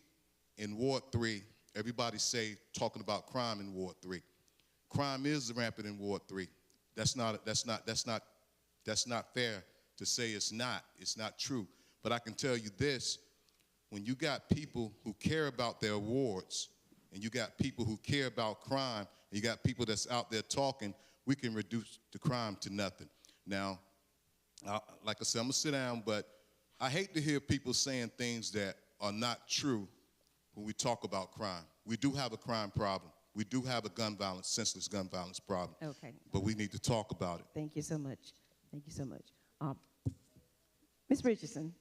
in Ward 3, everybody say talking about crime in Ward 3. Crime is rampant in Ward 3. That's not fair to say it's not. It's not true. But I can tell you this, when you got people who care about their wards, and you got people who care about crime, and you got people that's out there talking, we can reduce the crime to nothing. Now, like I said, I'm gonna sit down, but I hate to hear people saying things that are not true when we talk about crime. We do have a crime problem. We do have a gun violence, senseless gun violence problem. Okay. But we need to talk about it. Thank you so much. Thank you so much. Ms. Richardson,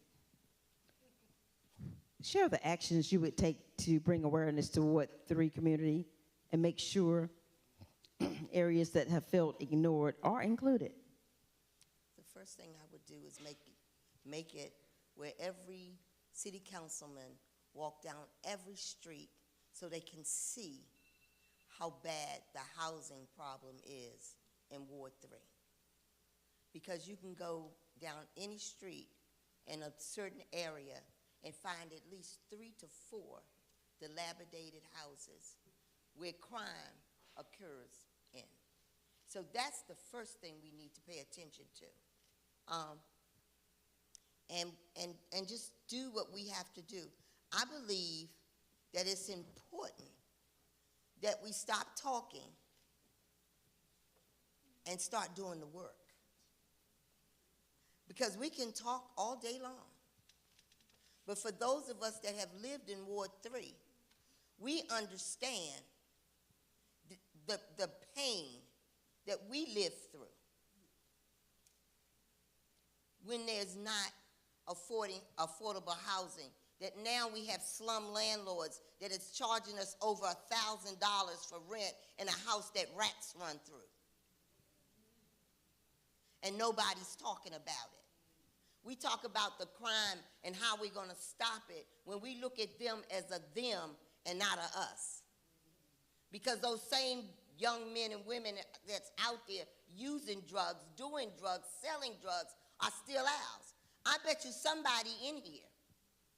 share the actions you would take to bring awareness to Ward 3 community and make sure areas that have felt ignored are included. The first thing I would do is make it where every city councilman walk down every street so they can see how bad the housing problem is in Ward 3. Because you can go down any street in a certain area and find at least 3 to 4 dilapidated houses where crime occurs in. So that's the first thing we need to pay attention to. and just do what we have to do. I believe that it's important that we stop talking and start doing the work. Because we can talk all day long. But for those of us that have lived in Ward 3, we understand the pain that we live through when there's not affordable housing, that now we have slum landlords that is charging us over $1,000 for rent in a house that rats run through. And nobody's talking about it. We talk about the crime and how we're going to stop it when we look at them as a them and not a us. Because those same young men and women that's out there using drugs, doing drugs, selling drugs are still ours. I bet you somebody in here,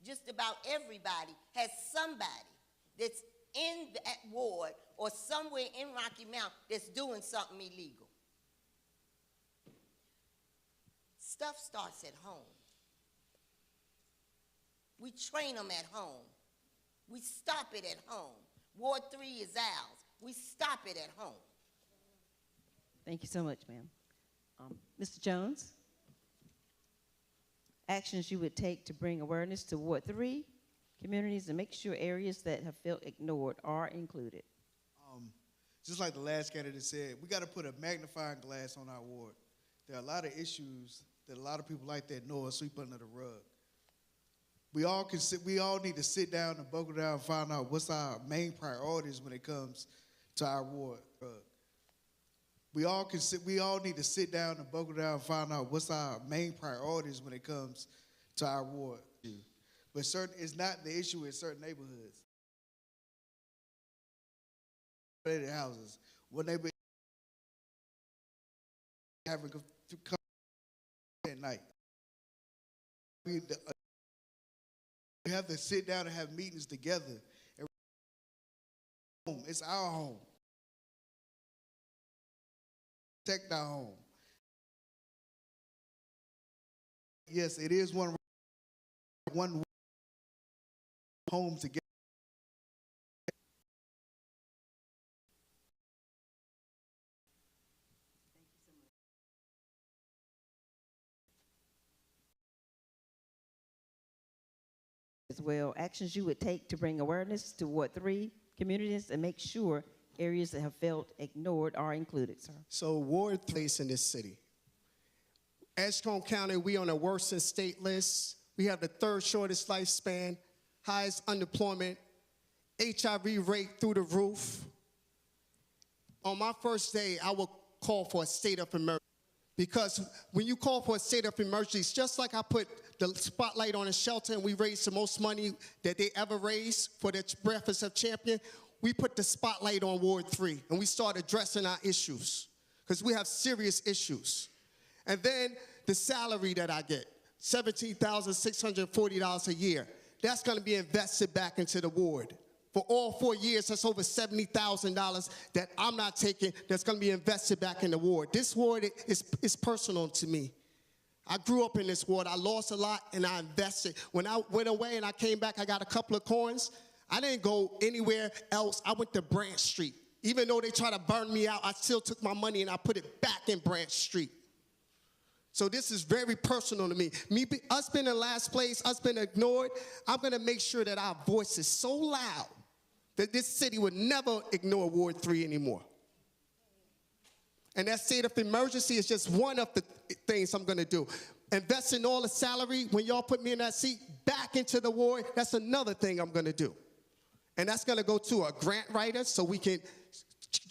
just about everybody, has somebody that's in that ward or somewhere in Rocky Mount that's doing something illegal. Stuff starts at home. We train them at home. We stop it at home. Ward 3 is ours. We stop it at home. Thank you so much, ma'am. Mr. Jones? Actions you would take to bring awareness to Ward 3 communities and make sure areas that have felt ignored are included. Just like the last candidate said, we got to put a magnifying glass on our ward. There are a lot of issues that a lot of people like that know and sweep under the rug. We all need to sit down and buckle down and find out what's our main priorities when it comes to our ward. We all need to sit down and buckle down and find out what's our main priorities when it comes to our ward. But it's not the issue in certain neighborhoods. Houses, when they be having to come at night. We have to sit down and have meetings together. It's our home. Protect our home. Yes, it is one home together. As well, actions you would take to bring awareness to Ward 3 communities and make sure areas that have felt ignored are included, sir. So Ward 3 in this city. Edgecombe County, we on the worst in state list. We have the third shortest lifespan, highest unemployment, HIV rate through the roof. On my first day, I will call for a state of emergency. Because when you call for a state of emergency, it's just like I put the spotlight on a shelter and we raised the most money that they ever raised for the Breakfast of Champions, we put the spotlight on Ward 3 and we start addressing our issues because we have serious issues. And then the salary that I get, $17,640 a year, that's going to be invested back into the ward. For all 4 years, that's over $70,000 that I'm not taking that's going to be invested back in the ward. This ward is personal to me. I grew up in this ward. I lost a lot, and I invested. When I went away and I came back, I got a couple of coins. I didn't go anywhere else. I went to Branch Street. Even though they tried to burn me out, I still took my money and I put it back in Branch Street. So this is very personal to me. Us being in last place, us being ignored, I'm going to make sure that our voice is so loud that this city would never ignore Ward 3 anymore. And that state of emergency is just one of the things I'm going to do. Investing all the salary, when y'all put me in that seat, back into the ward, that's another thing I'm going to do. And that's going to go to a grant writer so we can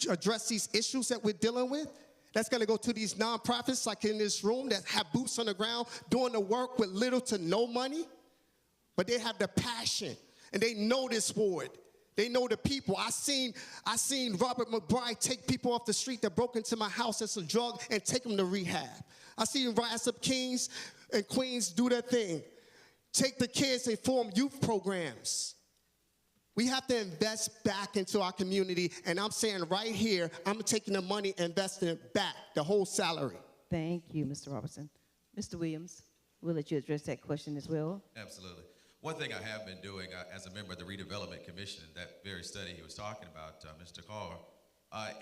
address these issues that we're dealing with. That's going to go to these nonprofits like in this room that have boots on the ground doing the work with little to no money. But they have the passion, and they know this ward. They know the people. I seen Robert McBride take people off the street that broke into my house as a drug and take them to rehab. I seen Rise Up Kings and Queens do their thing. Take the kids and form youth programs. We have to invest back into our community, and I'm saying right here, I'm taking the money and investing it back, the whole salary. Thank you, Mr. Robertson. Mr. Williams. we'll let you address that question as well. Absolutely. One thing I have been doing as a member of the Redevelopment Commission, that very study he was talking about, Mr. Carr,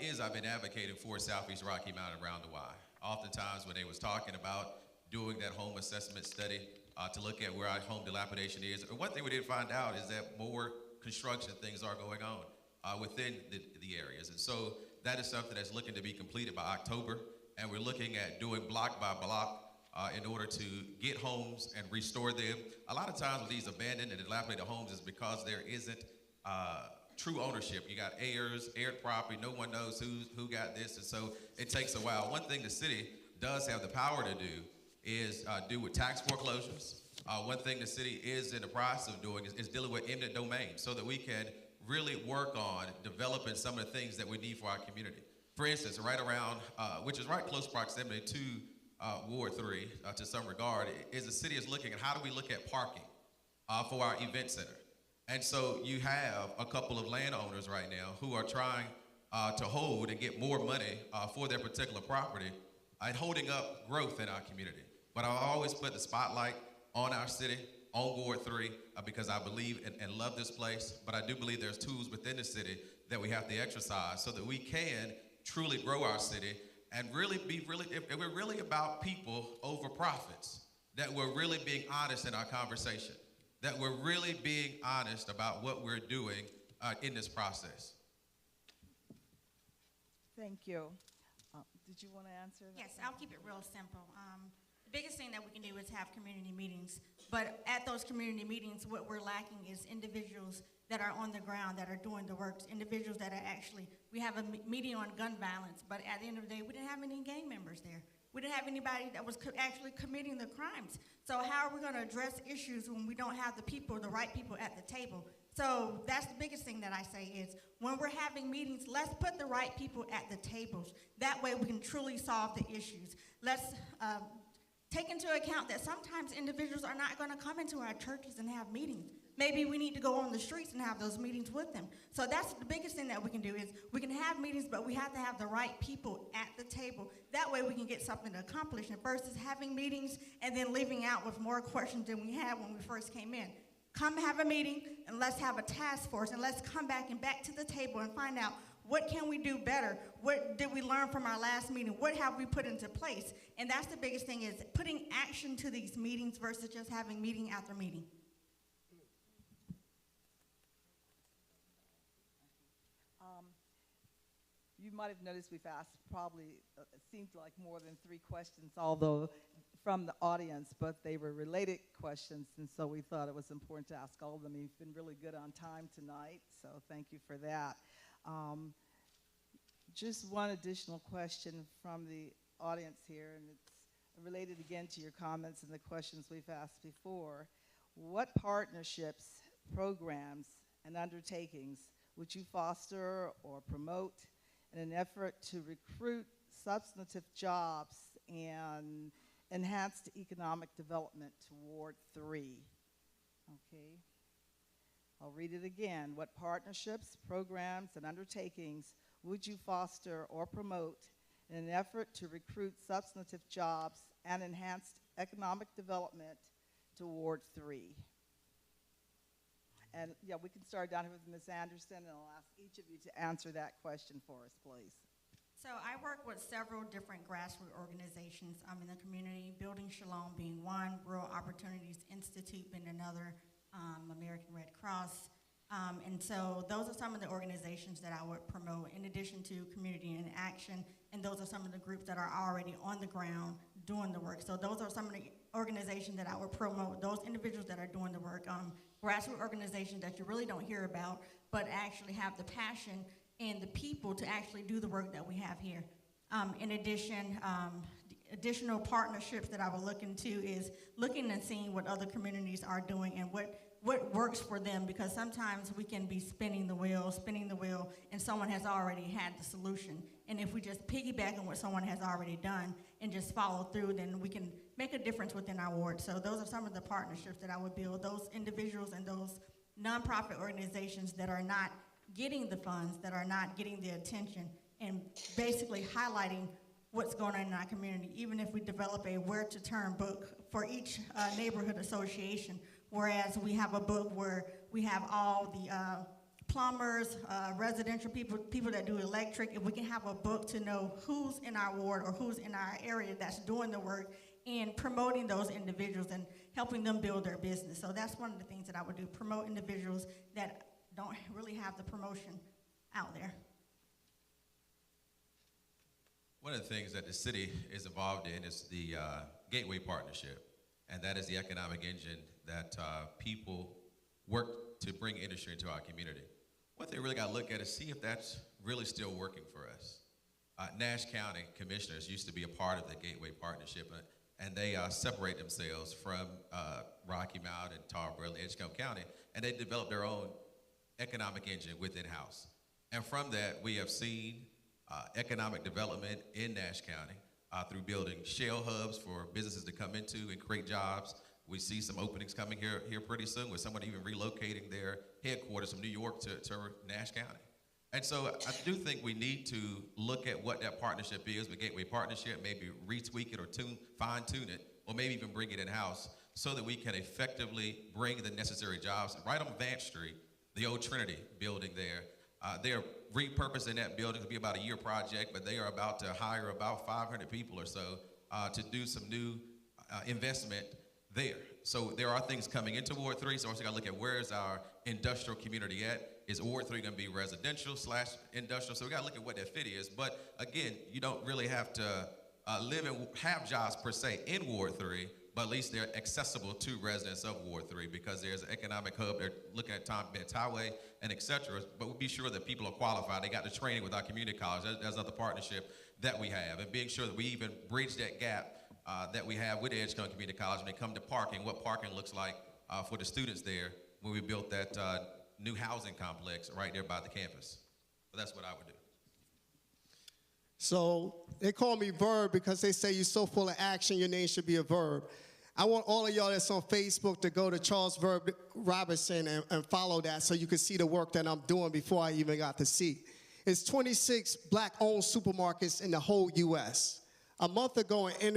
is I've been advocating for Southeast Rocky Mountain around the Y. Oftentimes when they was talking about doing that home assessment study to look at where our home dilapidation is, and one thing we did find out is that more construction things are going on within the areas. And so that is something that's looking to be completed by October, and we're looking at doing block by block in order to get homes and restore them. A lot of times with these abandoned and dilapidated homes is because there isn't true ownership. You got heirs, heired property, no one knows who got this, and so it takes a while. One thing the city does have the power to do is do with tax foreclosures. One thing the city is in the process of doing is dealing with eminent domain so that we can really work on developing some of the things that we need for our community. For instance, right around, which is right close proximity to Ward 3 to some regard, is the city is looking at how do we look at parking for our event center. And so you have a couple of landowners right now who are trying to hold and get more money for their particular property and holding up growth in our community. But I always put the spotlight on our city, on Ward 3, because I believe and love this place, but I do believe there's tools within the city that we have to exercise so that we can truly grow our city and really if we're really about people over profits, that we're really being honest in our conversation, that we're really being honest about what we're doing in this process. Thank you. Did you want to answer that? Yes, I'll keep it real simple. The biggest thing that we can do is have community meetings, but at those community meetings, what we're lacking is individuals that are on the ground, that are doing the work, individuals that are actually, we have a meeting on gun violence, but at the end of the day, we didn't have any gang members there. We didn't have anybody that was actually committing the crimes. So how are we gonna address issues when we don't have the people, the right people at the table? So that's the biggest thing that I say is when we're having meetings, let's put the right people at the tables. That way we can truly solve the issues. Let's take into account that sometimes individuals are not gonna come into our churches and have meetings. Maybe we need to go on the streets and have those meetings with them. So that's the biggest thing that we can do is we can have meetings, but we have to have the right people at the table. That way we can get something accomplished versus having meetings and then leaving out with more questions than we had when we first came in. Come have a meeting and let's have a task force and let's come back to the table and find out what can we do better? What did we learn from our last meeting? What have we put into place? And that's the biggest thing is putting action to these meetings versus just having meeting after meeting. You might have noticed we've asked probably, it seems like more than 3 questions, although from the audience, but they were related questions, and so we thought it was important to ask all of them. You've been really good on time tonight, so thank you for that. Just one additional question from the audience here, and it's related again to your comments and the questions we've asked before. What partnerships, programs, and undertakings would you foster or promote in an effort to recruit substantive jobs and enhance the economic development toward 3? Okay. I'll read it again. What partnerships, programs, and undertakings would you foster or promote in an effort to recruit substantive jobs and enhance economic development toward 3? And yeah, we can start down here with Ms. Anderson, and I'll ask each of you to answer that question for us, please. So I work with several different grassroots organizations in the community, Building Shalom being one, Rural Opportunities Institute being another, American Red Cross. And so those are some of the organizations that I would promote in addition to Community in Action, and those are some of the groups that are already on the ground doing the work. So those are some of the organizations that I would promote, those individuals that are doing the work, grassroots organizations that you really don't hear about, but actually have the passion and the people to actually do the work that we have here. In addition, the additional partnerships that I would look into is looking and seeing what other communities are doing and what works for them, because sometimes we can be spinning the wheel, and someone has already had the solution. And if we just piggyback on what someone has already done and just follow through, then we can make a difference within our ward. So those are some of the partnerships that I would build, those individuals and those nonprofit organizations that are not getting the funds, that are not getting the attention, and basically highlighting what's going on in our community. Even if we develop a where to turn book for each neighborhood association, whereas we have a book where we have all the plumbers, residential people that do electric. If we can have a book to know who's in our ward or who's in our area that's doing the work and promoting those individuals and helping them build their business. So that's one of the things that I would do, promote individuals that don't really have the promotion out there. One of the things that the city is involved in is the Gateway Partnership, and that is the economic engine that people work to bring industry into our community. What they really got to look at is see if that's really still working for us. Nash County commissioners used to be a part of the Gateway Partnership, and they separate themselves from Rocky Mount and Tarboro and Edgecombe County, and they developed their own economic engine within house. And from that, we have seen economic development in Nash County through building shell hubs for businesses to come into and create jobs. We see some openings coming here pretty soon with someone even relocating their headquarters from New York to Nash County. And so I do think we need to look at what that partnership is with Gateway Partnership, maybe retweak it or fine-tune it, or maybe even bring it in-house so that we can effectively bring the necessary jobs. Right on Vance Street, the old Trinity building there, they're repurposing that building to be about a year project, but they are about to hire about 500 people or so to do some new investment there. So there are things coming into Ward 3, so also got to look at where is our industrial community at. Is Ward 3 going to be residential / industrial? So we got to look at what that fit is. But again, you don't really have to live and have jobs per se in Ward 3, but at least they're accessible to residents of Ward 3 because there's an economic hub. They're looking at Tom Betts Highway and et cetera. But we'll be sure that people are qualified. They got the training with our community college. That's another partnership that we have. And being sure that we even bridge that gap that we have with Edgecombe Community College when they come to parking, what parking looks like for the students there when we built that new housing complex right there by the campus. So that's what I would do. So they call me Verb because they say you're so full of action, your name should be a verb. I want all of y'all that's on Facebook to go to Charles Verb Robertson and follow that so you can see the work that I'm doing before I even got to see. It's 26 black-owned supermarkets in the whole U.S. A month ago, in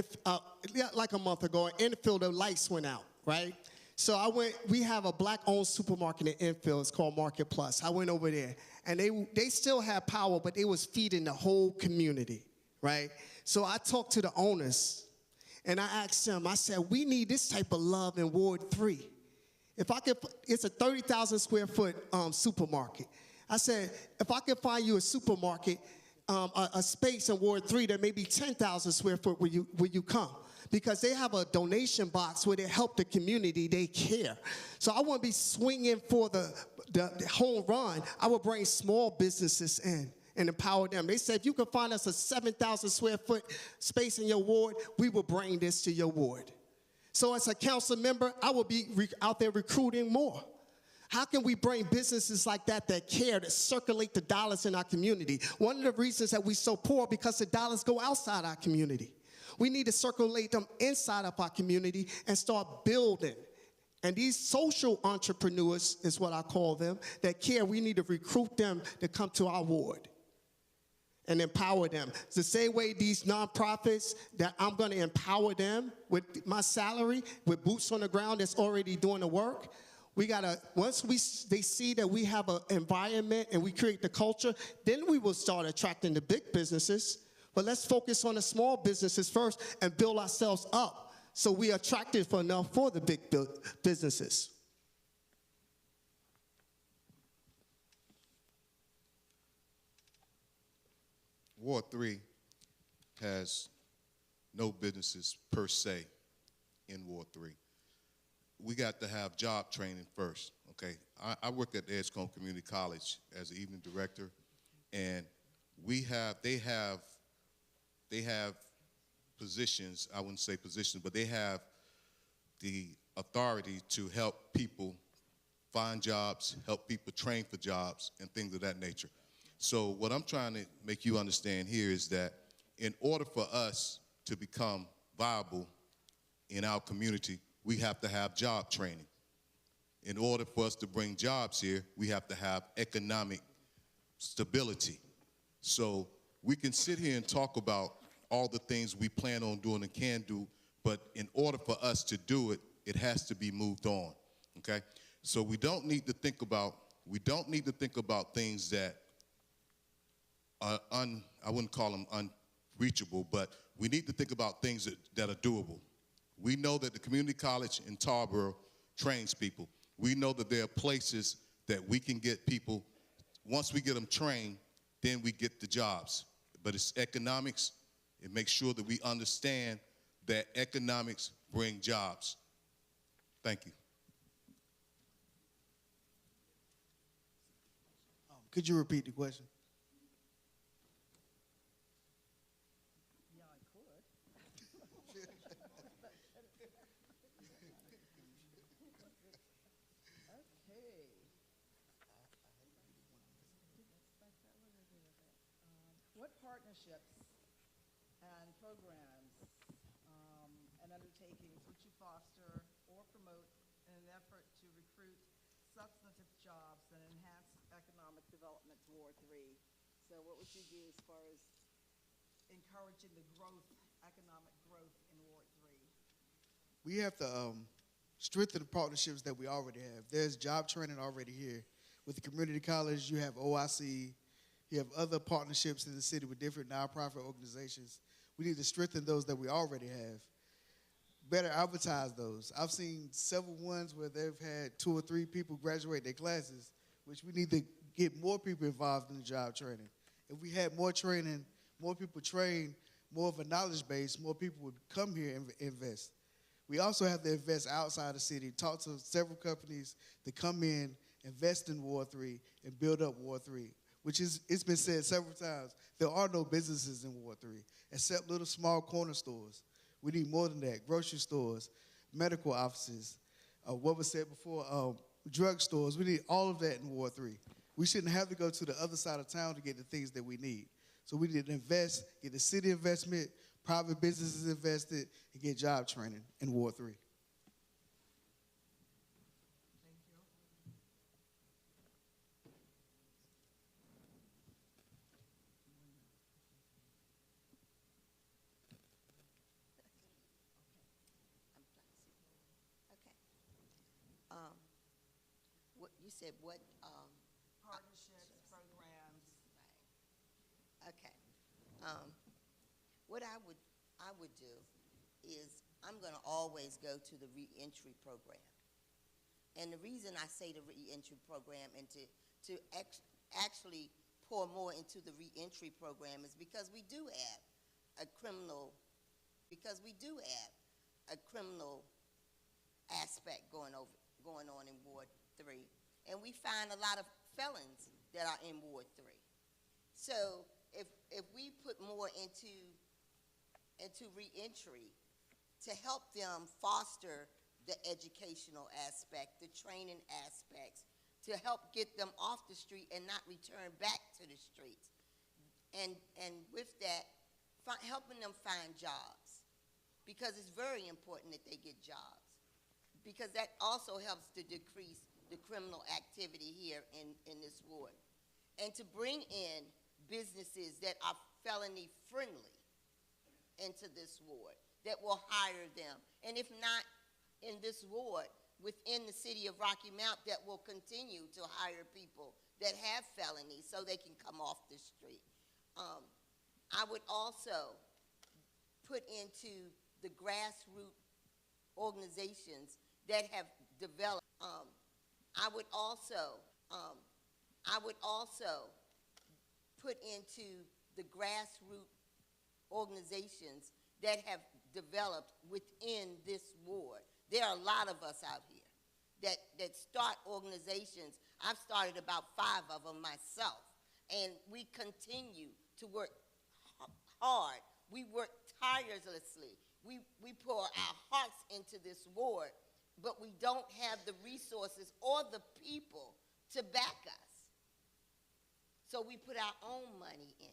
Enfield, the lights went out, right? So we have a black-owned supermarket in Enfield. It's called Market Plus. I went over there, and they still have power, but they was feeding the whole community, right? So I talked to the owners, and I asked them, I said, we need this type of love in Ward 3. It's a 30,000 square foot supermarket. I said, if I could find you a supermarket, a space in Ward 3 that may be 10,000 square foot where you come. Because they have a donation box where they help the community, they care. So I wouldn't be swinging for the home run. I would bring small businesses in and empower them. They said, if you could find us a 7,000 square foot space in your ward, we will bring this to your ward. So as a council member, I will be out there recruiting more. How can we bring businesses like that care, that circulate the dollars in our community? One of the reasons that we're so poor because the dollars go outside our community. We need to circulate them inside of our community and start building. And these social entrepreneurs is what I call them, that care, we need to recruit them to come to our ward and empower them. It's the same way these nonprofits, that I'm going to empower them with my salary, with boots on the ground that's already doing the work. We gotta, once they see that we have an environment and we create the culture, then we will start attracting the big businesses. But let's focus on the small businesses first and build ourselves up so we are attractive enough for the big businesses. Ward 3 has no businesses per se in Ward 3. We got to have job training first, okay? I worked at the Edgecombe Community College as an evening director, and they have positions, I wouldn't say positions, but they have the authority to help people find jobs, help people train for jobs, and things of that nature. So what I'm trying to make you understand here is that in order for us to become viable in our community, we have to have job training. In order for us to bring jobs here, we have to have economic stability. So we can sit here and talk about all the things we plan on doing and can do, but in order for us to do it, it has to be moved on, okay? So we don't need to think about things that are I wouldn't call them unreachable, but we need to think about things that are doable. We know that the community college in Tarboro trains people. We know that there are places that we can get people, once we get them trained, then we get the jobs. But it's economics. It makes sure that we understand that economics bring jobs. Thank you. Could you repeat the question? Yeah, I could. Okay. What partnerships and programs and undertakings would you foster or promote in an effort to recruit substantive jobs and enhance economic development to Ward 3? So what would you do as far as encouraging the growth, economic growth in Ward 3? We have to strengthen the partnerships that we already have. There's job training already here. With the community college, you have OIC, you have other partnerships in the city with different nonprofit organizations. We need to strengthen those that we already have. Better advertise those. I've seen several ones where they've had 2 or 3 people graduate their classes, which we need to get more people involved in the job training. If we had more training, more people trained, more of a knowledge base, more people would come here and invest. We also have to invest outside the city, talk to several companies to come in, invest in Ward 3, and build up Ward 3, which is, it's been said several times, there are no businesses in Ward 3, except little small corner stores. We need more than that, grocery stores, medical offices, what was said before, drug stores. We need all of that in Ward 3. We shouldn't have to go to the other side of town to get the things that we need. So we need to invest, get the city investment, private businesses invested, and get job training in Ward 3. What you said? What? Partnerships, programs. Right. Okay. What I would do is I'm going to always go to the reentry program, and the reason I say the reentry program and to actually pour more into the reentry program is because we do have a criminal aspect going on in Ward 3, and we find a lot of felons that are in Ward 3. So if we put more into reentry to help them foster the educational aspect, the training aspects, to help get them off the street and not return back to the streets, and with that, helping them find jobs, because it's very important that they get jobs, because that also helps to decrease the criminal activity here in this ward, and to bring in businesses that are felony friendly into this ward that will hire them, and if not in this ward, within the city of Rocky Mount, that will continue to hire people that have felonies so they can come off the street. I would also put into the grassroots organizations that have developed. I would also put into the grassroots organizations that have developed within this ward. There are a lot of us out here that start organizations. I've started about 5 of them myself, and we continue to work hard. We work tirelessly. We pour our hearts into this ward, but we don't have the resources or the people to back us. So we put our own money in.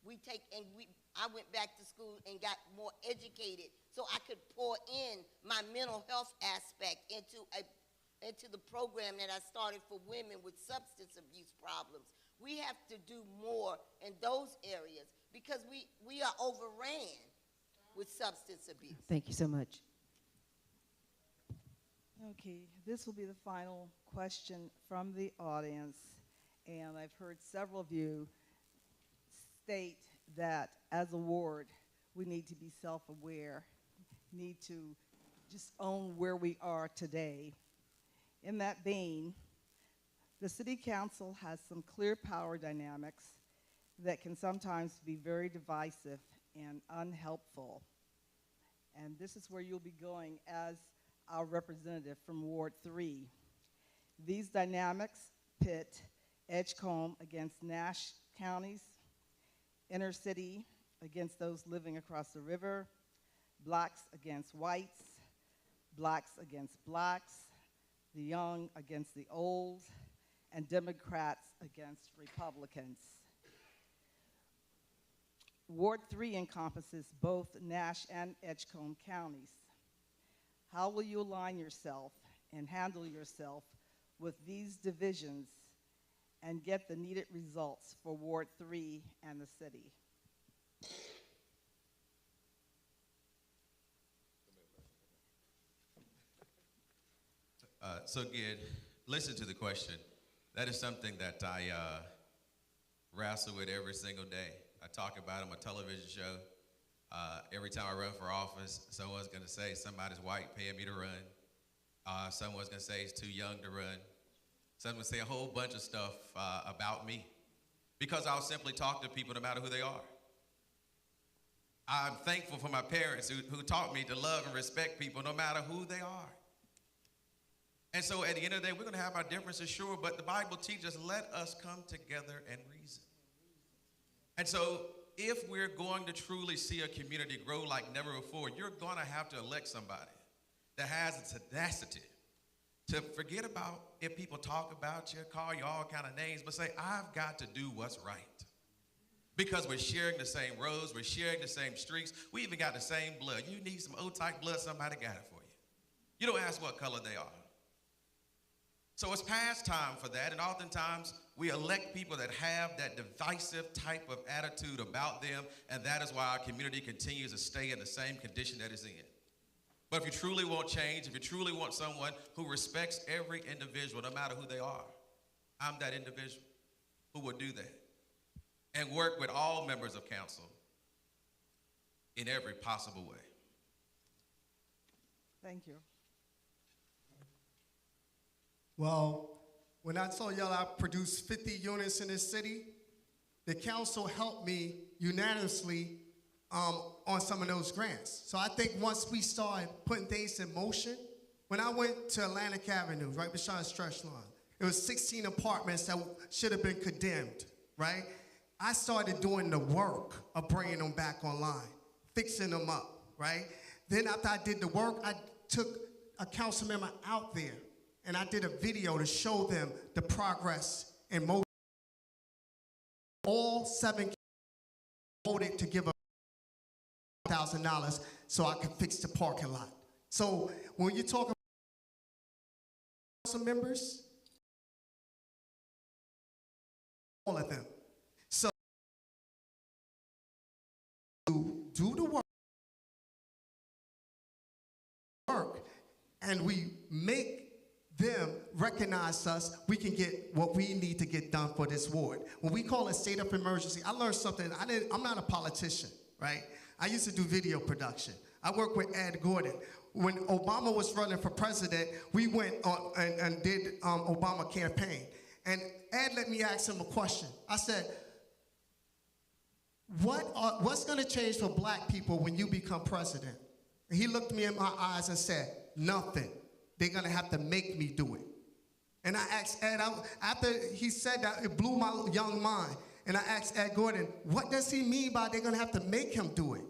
I went back to school and got more educated so I could pour in my mental health aspect into the program that I started for women with substance abuse problems. We have to do more in those areas because we are overran with substance abuse. Thank you so much. Okay, this will be the final question from the audience, and I've heard several of you state that as a ward, we need to be self-aware, need to just own where we are today. In that vein, the City Council has some clear power dynamics that can sometimes be very divisive and unhelpful. And this is where you'll be going as our representative from Ward 3. These dynamics pit Edgecombe against Nash counties, inner city against those living across the river, blacks against whites, blacks against blacks, the young against the old, and Democrats against Republicans. Ward 3 encompasses both Nash and Edgecombe counties. How will you align yourself and handle yourself with these divisions and get the needed results for Ward 3 and the city? So again, listen to the question. That is something that I wrestle with every single day. I talk about it on my television show. Every time I run for office, someone's gonna say somebody's white paying me to run. Someone's gonna say he's too young to run. Someone's gonna say a whole bunch of stuff about me because I'll simply talk to people no matter who they are. I'm thankful for my parents who taught me to love and respect people no matter who they are. And so at the end of the day, we're gonna have our differences, sure, but the Bible teaches, let us come together and reason. And so if we're going to truly see a community grow like never before, you're gonna have to elect somebody that has the tenacity to forget about if people talk about you, call you all kind of names, but say, I've got to do what's right. Because we're sharing the same roads, we're sharing the same streets, we even got the same blood. You need some old-type blood, somebody got it for you. You don't ask what color they are. So it's past time for that, and oftentimes we elect people that have that divisive type of attitude about them, and that is why our community continues to stay in the same condition that it's in. But if you truly want change, if you truly want someone who respects every individual, no matter who they are, I'm that individual who will do that and work with all members of council in every possible way. Thank you. Well, when I told y'all I produced 50 units in this city, the council helped me unanimously on some of those grants. So I think once we started putting things in motion, when I went to Atlantic Avenue, right beside the stretch line, it was 16 apartments that should have been condemned, right? I started doing the work of bringing them back online, fixing them up, right? Then after I did the work, I took a council member out there and I did a video to show them the progress and motion. All 7 voted to give $1,000 so I could fix the parking lot. So when you talk about council members, all of them. So do the work and we make them recognize us, we can get what we need to get done for this ward. When we call a state of emergency, I learned something. I'm not a politician, right? I used to do video production. I worked with Ed Gordon. When Obama was running for president, we went on and did Obama campaign. And Ed let me ask him a question. I said, what's gonna change for black people when you become president? And he looked me in my eyes and said, nothing. They're gonna have to make me do it. And I asked Ed, after he said that, it blew my young mind. And I asked Ed Gordon, what does he mean by they're gonna have to make him do it?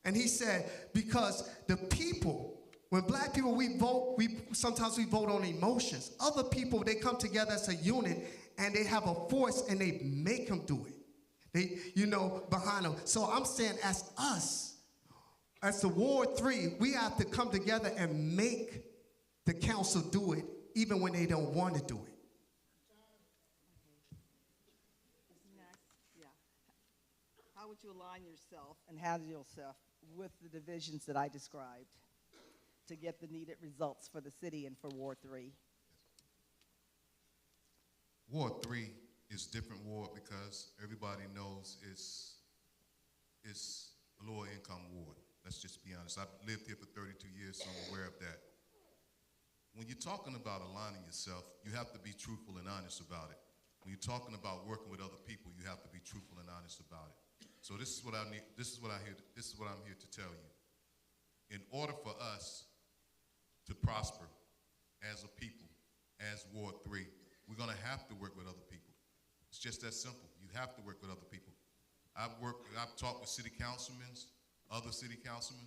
And he said, because the people, when black people, we vote, sometimes we vote on emotions. Other people, they come together as a unit and they have a force and they make them do it. They, behind them. So I'm saying as us, as the Ward 3, we have to come together and make the council do it, even when they don't want to do it. Yeah. How would you align yourself and handle yourself with the divisions that I described to get the needed results for the city and for Ward 3. Ward 3 is different ward because everybody knows it's a lower income ward. Let's just be honest. I've lived here for 32 years, so I'm aware of that. When you're talking about aligning yourself, you have to be truthful and honest about it. When you're talking about working with other people, you have to be truthful and honest about it. So this is what I need. This is what I'm here to tell you. In order for us to prosper as a people, as Ward 3, we're going to have to work with other people. It's just that simple. You have to work with other people. I've talked with city councilmen, other city councilmen.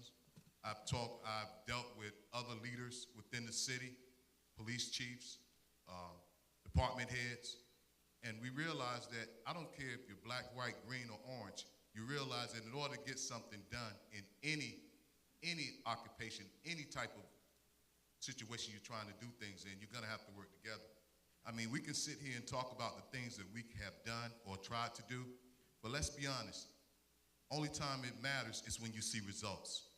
I've dealt with other leaders within the city, police chiefs, department heads, and we realize that I don't care if you're black, white, green, or orange, you realize that in order to get something done in any occupation, any type of situation you're trying to do things in, you're gonna have to work together. I mean, we can sit here and talk about the things that we have done or tried to do, but let's be honest, only time it matters is when you see results.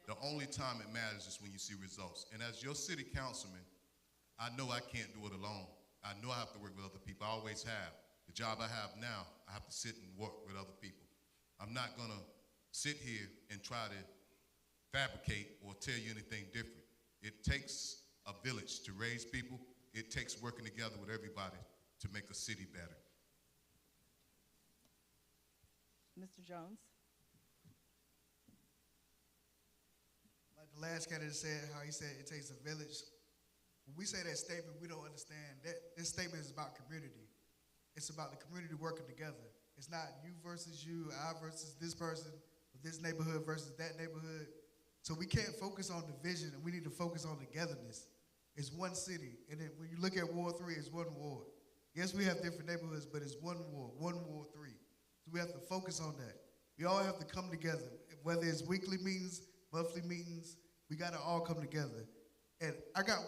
The only time it matters is when you see results. And as your city councilman, I know I can't do it alone. I know I have to work with other people. I always have. The job I have now, I have to sit and work with other people. I'm not gonna sit here and try to fabricate or tell you anything different. It takes a village to raise people. It takes working together with everybody to make a city better. Mr. Jones? Like the last candidate said, how he said it takes a village. When we say that statement, we don't understand that this statement is about community. It's about the community working together. It's not you versus you, I versus this person, or this neighborhood versus that neighborhood. So we can't focus on division, and we need to focus on togetherness. It's one city, and then when you look at Ward 3, it's one ward. Yes, we have different neighborhoods, but it's one Ward 3. So we have to focus on that. We all have to come together, whether it's weekly meetings, monthly meetings, we gotta all come together. And I got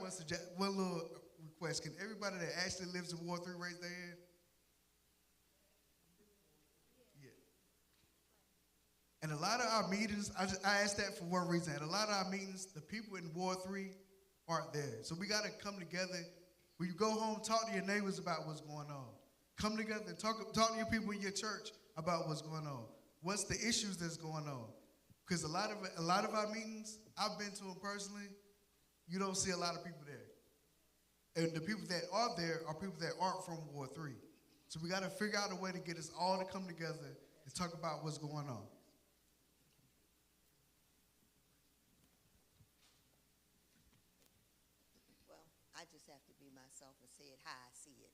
one little request. Can everybody that actually lives in Ward 3 raise their hand? Yeah. And a lot of our meetings, I asked that for one reason. At a lot of our meetings, the people in Ward 3 aren't there. So we gotta come together. When you go home, talk to your neighbors about what's going on. Come together and talk to your people in your church about what's going on. What's the issues that's going on? Because a lot of our meetings, I've been to them personally, you don't see a lot of people there. And the people that are there are people that aren't from Ward 3. So we gotta figure out a way to get us all to come together and talk about what's going on. Well, I just have to be myself and say it how I see it.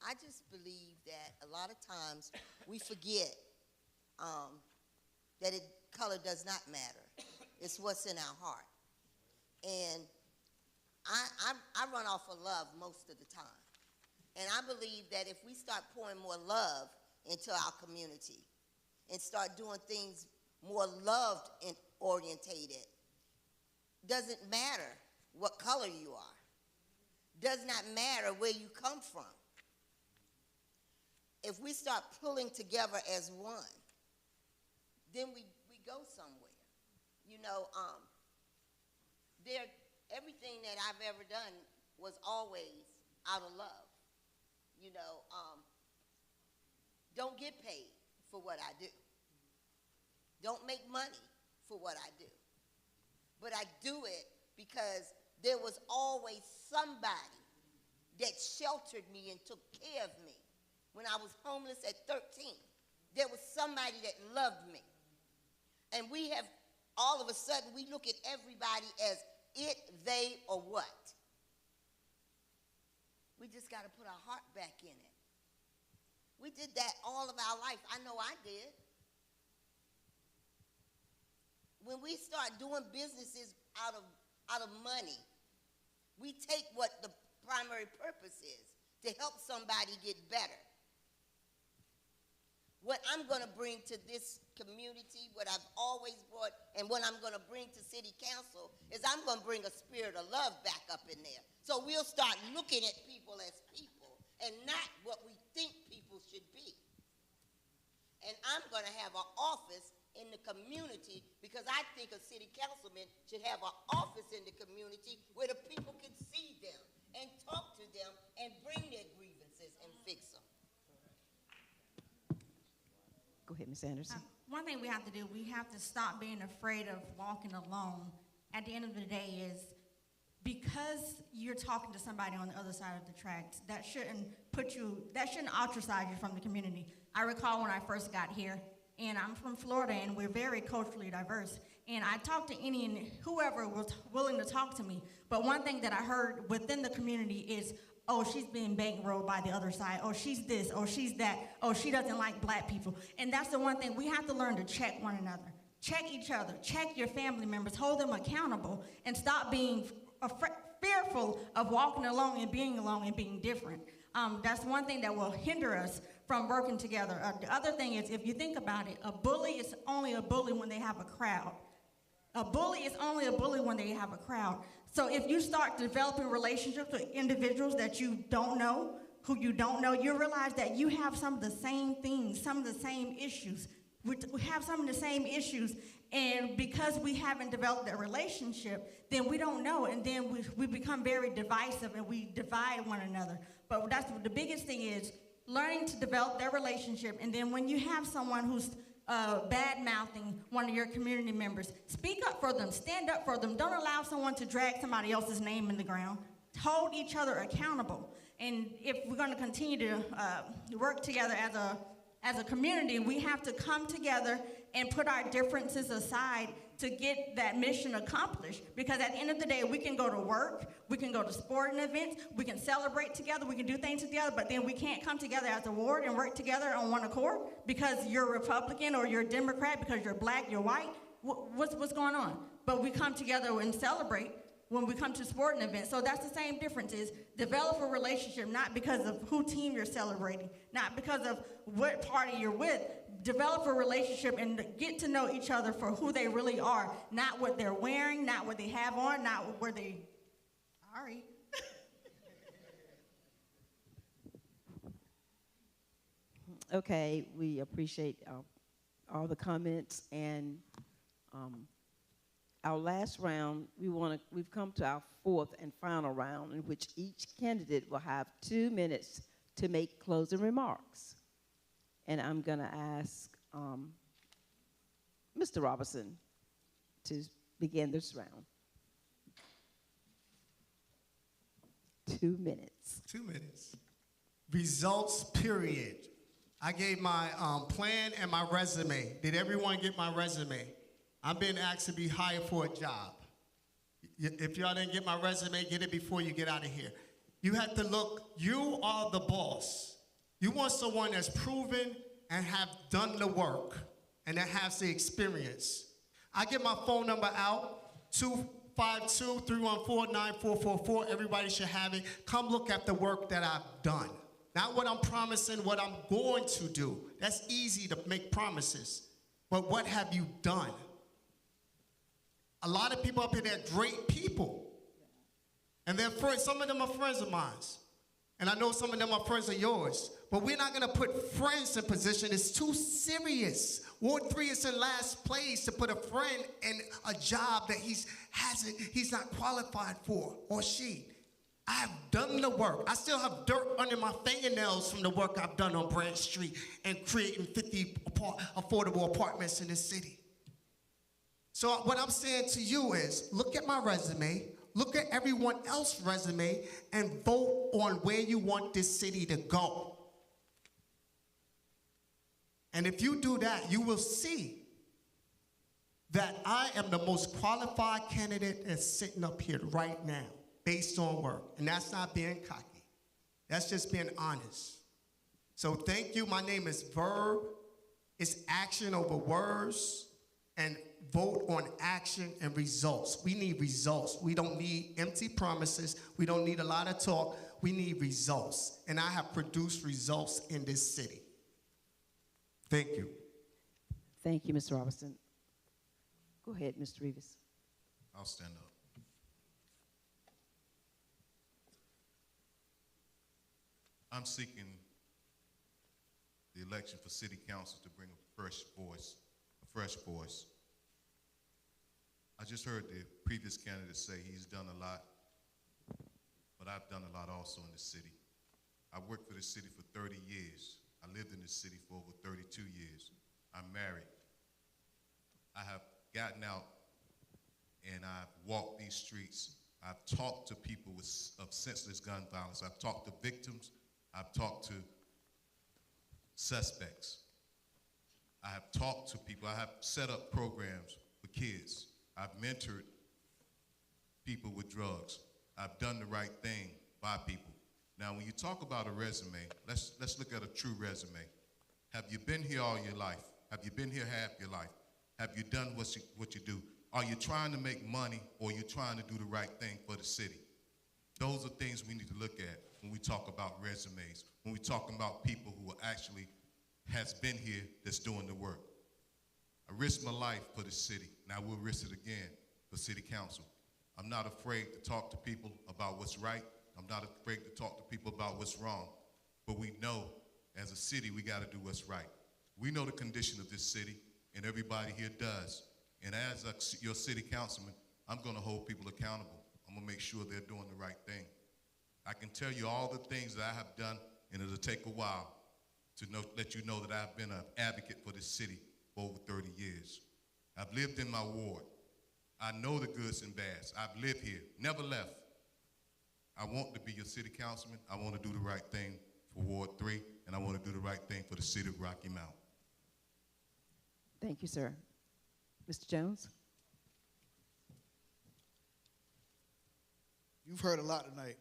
I just believe that a lot of times we forget that color does not matter. It's what's in our heart. And I run off of love most of the time. And I believe that if we start pouring more love into our community and start doing things more loved and orientated, doesn't matter what color you are. Does not matter where you come from. If we start pulling together as one, then we go somewhere. You know, everything that I've ever done was always out of love. You know, don't get paid for what I do. Don't make money for what I do. But I do it because there was always somebody that sheltered me and took care of me. When I was homeless at 13, there was somebody that loved me. And we have, all of a sudden, we look at everybody as it, they, or what. We just got to put our heart back in it. We did that all of our life. I know I did. When we start doing businesses out of money, we take what the primary purpose is, to help somebody get better. What I'm going to bring to this community, what I've always brought, and what I'm going to bring to city council is I'm going to bring a spirit of love back up in there. So we'll start looking at people as people and not what we think people should be. And I'm going to have an office in the community, because I think a city councilman should have an office in the community where the people can see them and talk to them and bring their grievances and fix them. Go ahead, Ms. Anderson. One thing we have to do, we have to stop being afraid of walking alone. At the end of the day is, because you're talking to somebody on the other side of the tracks, that shouldn't ostracize you from the community. I recall when I first got here, and I'm from Florida, and we're very culturally diverse, and I talked to any and whoever was willing to talk to me, but one thing that I heard within the community is, oh, she's being bankrolled by the other side, oh, she's this, oh, she's that, oh, she doesn't like black people. And that's the one thing, we have to learn to check one another. Check each other, check your family members, hold them accountable, and stop being fearful of walking alone and being different. That's one thing that will hinder us from working together. The other thing is, if you think about it, a bully is only a bully when they have a crowd. A bully is only a bully when they have a crowd. So if you start developing relationships with individuals that you don't know, who you don't know, you realize that you have some of the same things, some of the same issues. We have some of the same issues, and because we haven't developed that relationship, then we don't know, and then we become very divisive, and we divide one another. But that's the biggest thing is learning to develop that relationship, and then when you have someone who's bad-mouthing one of your community members, speak up for them, stand up for them. Don't allow someone to drag somebody else's name in the ground. Hold each other accountable, and if we're going to continue to work together as a community, we have to come together and put our differences aside to get that mission accomplished. Because at the end of the day, we can go to work, we can go to sporting events, we can celebrate together, we can do things together, but then we can't come together as a ward and work together on one accord because you're Republican or you're Democrat, because you're black, you're white. What's going on? But we come together and celebrate when we come to sporting events. So that's the same difference, is develop a relationship, not because of who team you're celebrating, not because of what party you're with. Develop a relationship and get to know each other for who they really are, not what they're wearing, not what they have on, not where they, sorry. Okay, we appreciate all the comments, and our last round, we've come to our fourth and final round, in which each candidate will have 2 minutes to make closing remarks. And I'm going to ask Mr. Robertson to begin this round. 2 minutes. 2 minutes. Results, period. I gave my plan and my resume. Did everyone get my resume? I've been asked to be hired for a job. If y'all didn't get my resume, get it before you get out of here. You have to look, you are the boss. You want someone that's proven and have done the work and that has the experience. I get my phone number out, 252-314-9444. Everybody should have it. Come look at the work that I've done. Not what I'm promising, what I'm going to do. That's easy to make promises. But what have you done? A lot of people up here, they're great people. And they're friends. Some of them are friends of mine. And I know some of them are friends of yours. But we're not going to put friends in position. It's too serious. Ward 3 is in last place to put a friend in a job that he's not qualified for, or she. I've done the work. I still have dirt under my fingernails from the work I've done on Branch Street and creating 50 affordable apartments in this city. So what I'm saying to you is, look at my resume, look at everyone else's resume, and vote on where you want this city to go. And if you do that, you will see that I am the most qualified candidate that's sitting up here right now, based on work. And that's not being cocky. That's just being honest. So thank you. My name is Verb. It's action over words, and vote on action and results. We need results. We don't need empty promises. We don't need a lot of talk. We need results. And I have produced results in this city. Thank you. Thank you, Mr. Robertson. Go ahead, Mr. Rivas. I'll stand up. I'm seeking the election for city council to bring a fresh voice, a fresh voice. I just heard the previous candidate say he's done a lot, but I've done a lot also in the city. I worked for the city for 30 years. I lived in the city for over 32 years. I'm married. I have gotten out and I've walked these streets. I've talked to people of senseless gun violence. I've talked to victims. I've talked to suspects. I have talked to people. I have set up programs for kids. I've mentored people with drugs. I've done the right thing by people. Now, when you talk about a resume, let's look at a true resume. Have you been here all your life? Have you been here half your life? Have you done what you do? Are you trying to make money, or are you trying to do the right thing for the city? Those are things we need to look at when we talk about resumes, when we talk about people who actually has been here that's doing the work. I risked my life for the city, and I will risk it again for city council. I'm not afraid to talk to people about what's right. I'm not afraid to talk to people about what's wrong. But we know, as a city, we got to do what's right. We know the condition of this city, and everybody here does. And as your city councilman, I'm going to hold people accountable. I'm going to make sure they're doing the right thing. I can tell you all the things that I have done, and it'll take a while to let you know that I've been an advocate for this city for over 30 years. I've lived in my ward. I know the goods and bads. I've lived here, never left. I want to be your city councilman. I want to do the right thing for Ward 3, and I want to do the right thing for the city of Rocky Mount. Thank you, sir. Mr. Jones? You've heard a lot tonight.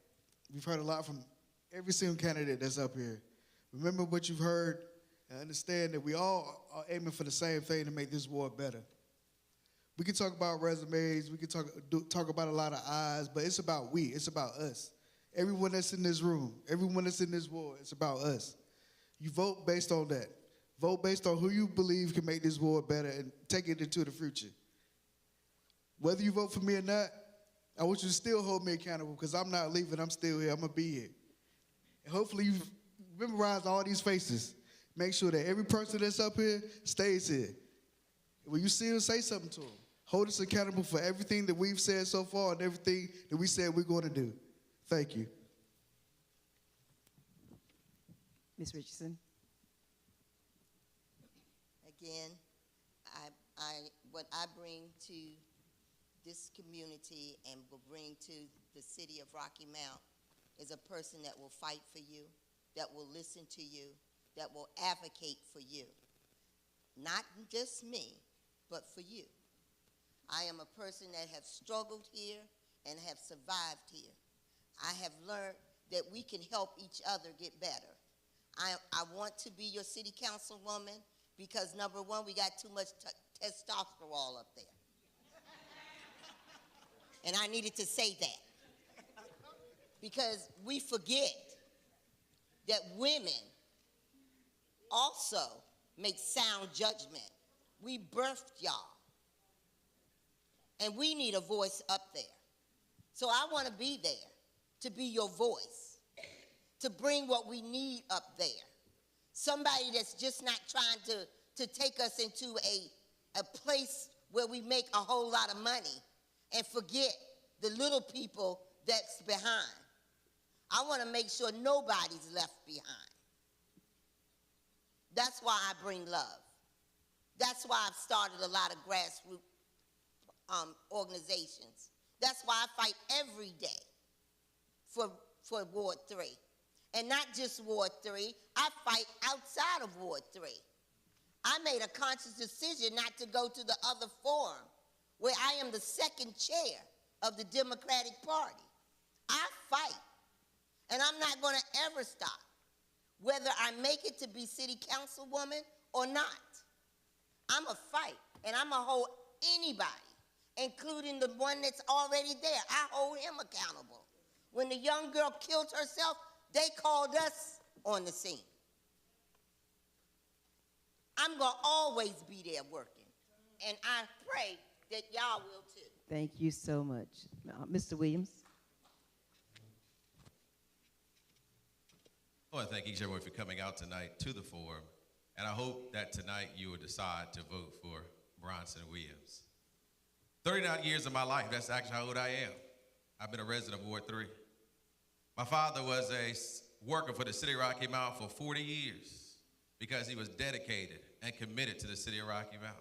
We've heard a lot from every single candidate that's up here. Remember what you've heard and understand that we all are aiming for the same thing to make this ward better. We can talk about resumes, we can talk about a lot of eyes, but it's about we, it's about us. Everyone that's in this room, everyone that's in this ward, it's about us. You vote based on that. Vote based on who you believe can make this ward better and take it into the future. Whether you vote for me or not, I want you to still hold me accountable, because I'm not leaving, I'm still here, I'm gonna be here. And hopefully you've memorized all these faces. Make sure that every person that's up here stays here. When you see them, say something to them. Hold us accountable for everything that we've said so far and everything that we said we're going to do. Thank you. Ms. Richardson? Again, what I bring to this community and will bring to the city of Rocky Mount is a person that will fight for you, that will listen to you, that will advocate for you. Not just me, but for you. I am a person that have struggled here and have survived here. I have learned that we can help each other get better. I want to be your city councilwoman because, number one, we got too much testosterone up there. And I needed to say that. Because we forget that women also make sound judgment. We birthed y'all. And we need a voice up there. So I want to be there to be your voice, to bring what we need up there. Somebody that's just not trying to take us into a place where we make a whole lot of money and forget the little people that's behind. I want to make sure nobody's left behind. That's why I bring love. That's why I've started a lot of grassroots organizations. That's why I fight every day for Ward 3. And not just Ward 3, I fight outside of Ward 3. I made a conscious decision not to go to the other forum where I am the second chair of the Democratic Party. I fight, and I'm not going to ever stop, whether I make it to be city councilwoman or not. I'm a fight, and I'm going to hold anybody, including the one that's already there. I hold him accountable. When the young girl killed herself, they called us on the scene. I'm going to always be there working, and I pray that y'all will too. Thank you so much. Mr. Williams? I want to thank each and everyone for coming out tonight to the forum, and I hope that tonight you will decide to vote for Bronson Williams. 39 years of my life, that's actually how old I am. I've been a resident of Ward 3. My father was a worker for the city of Rocky Mount for 40 years because he was dedicated and committed to the city of Rocky Mount.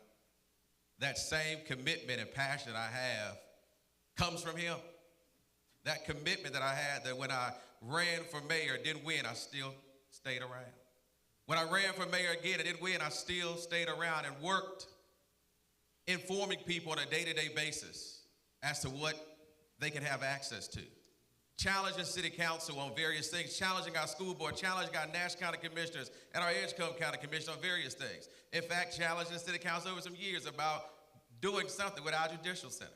That same commitment and passion I have comes from him. That commitment that I had, that when I ran for mayor, didn't win, I still stayed around. When I ran for mayor again, I didn't win, I still stayed around and worked informing people on a day-to-day basis as to what they can have access to. Challenging city council on various things, challenging our school board, challenging our Nash County commissioners and our Edgecombe County commission on various things. In fact, challenging city council over some years about doing something with our judicial center.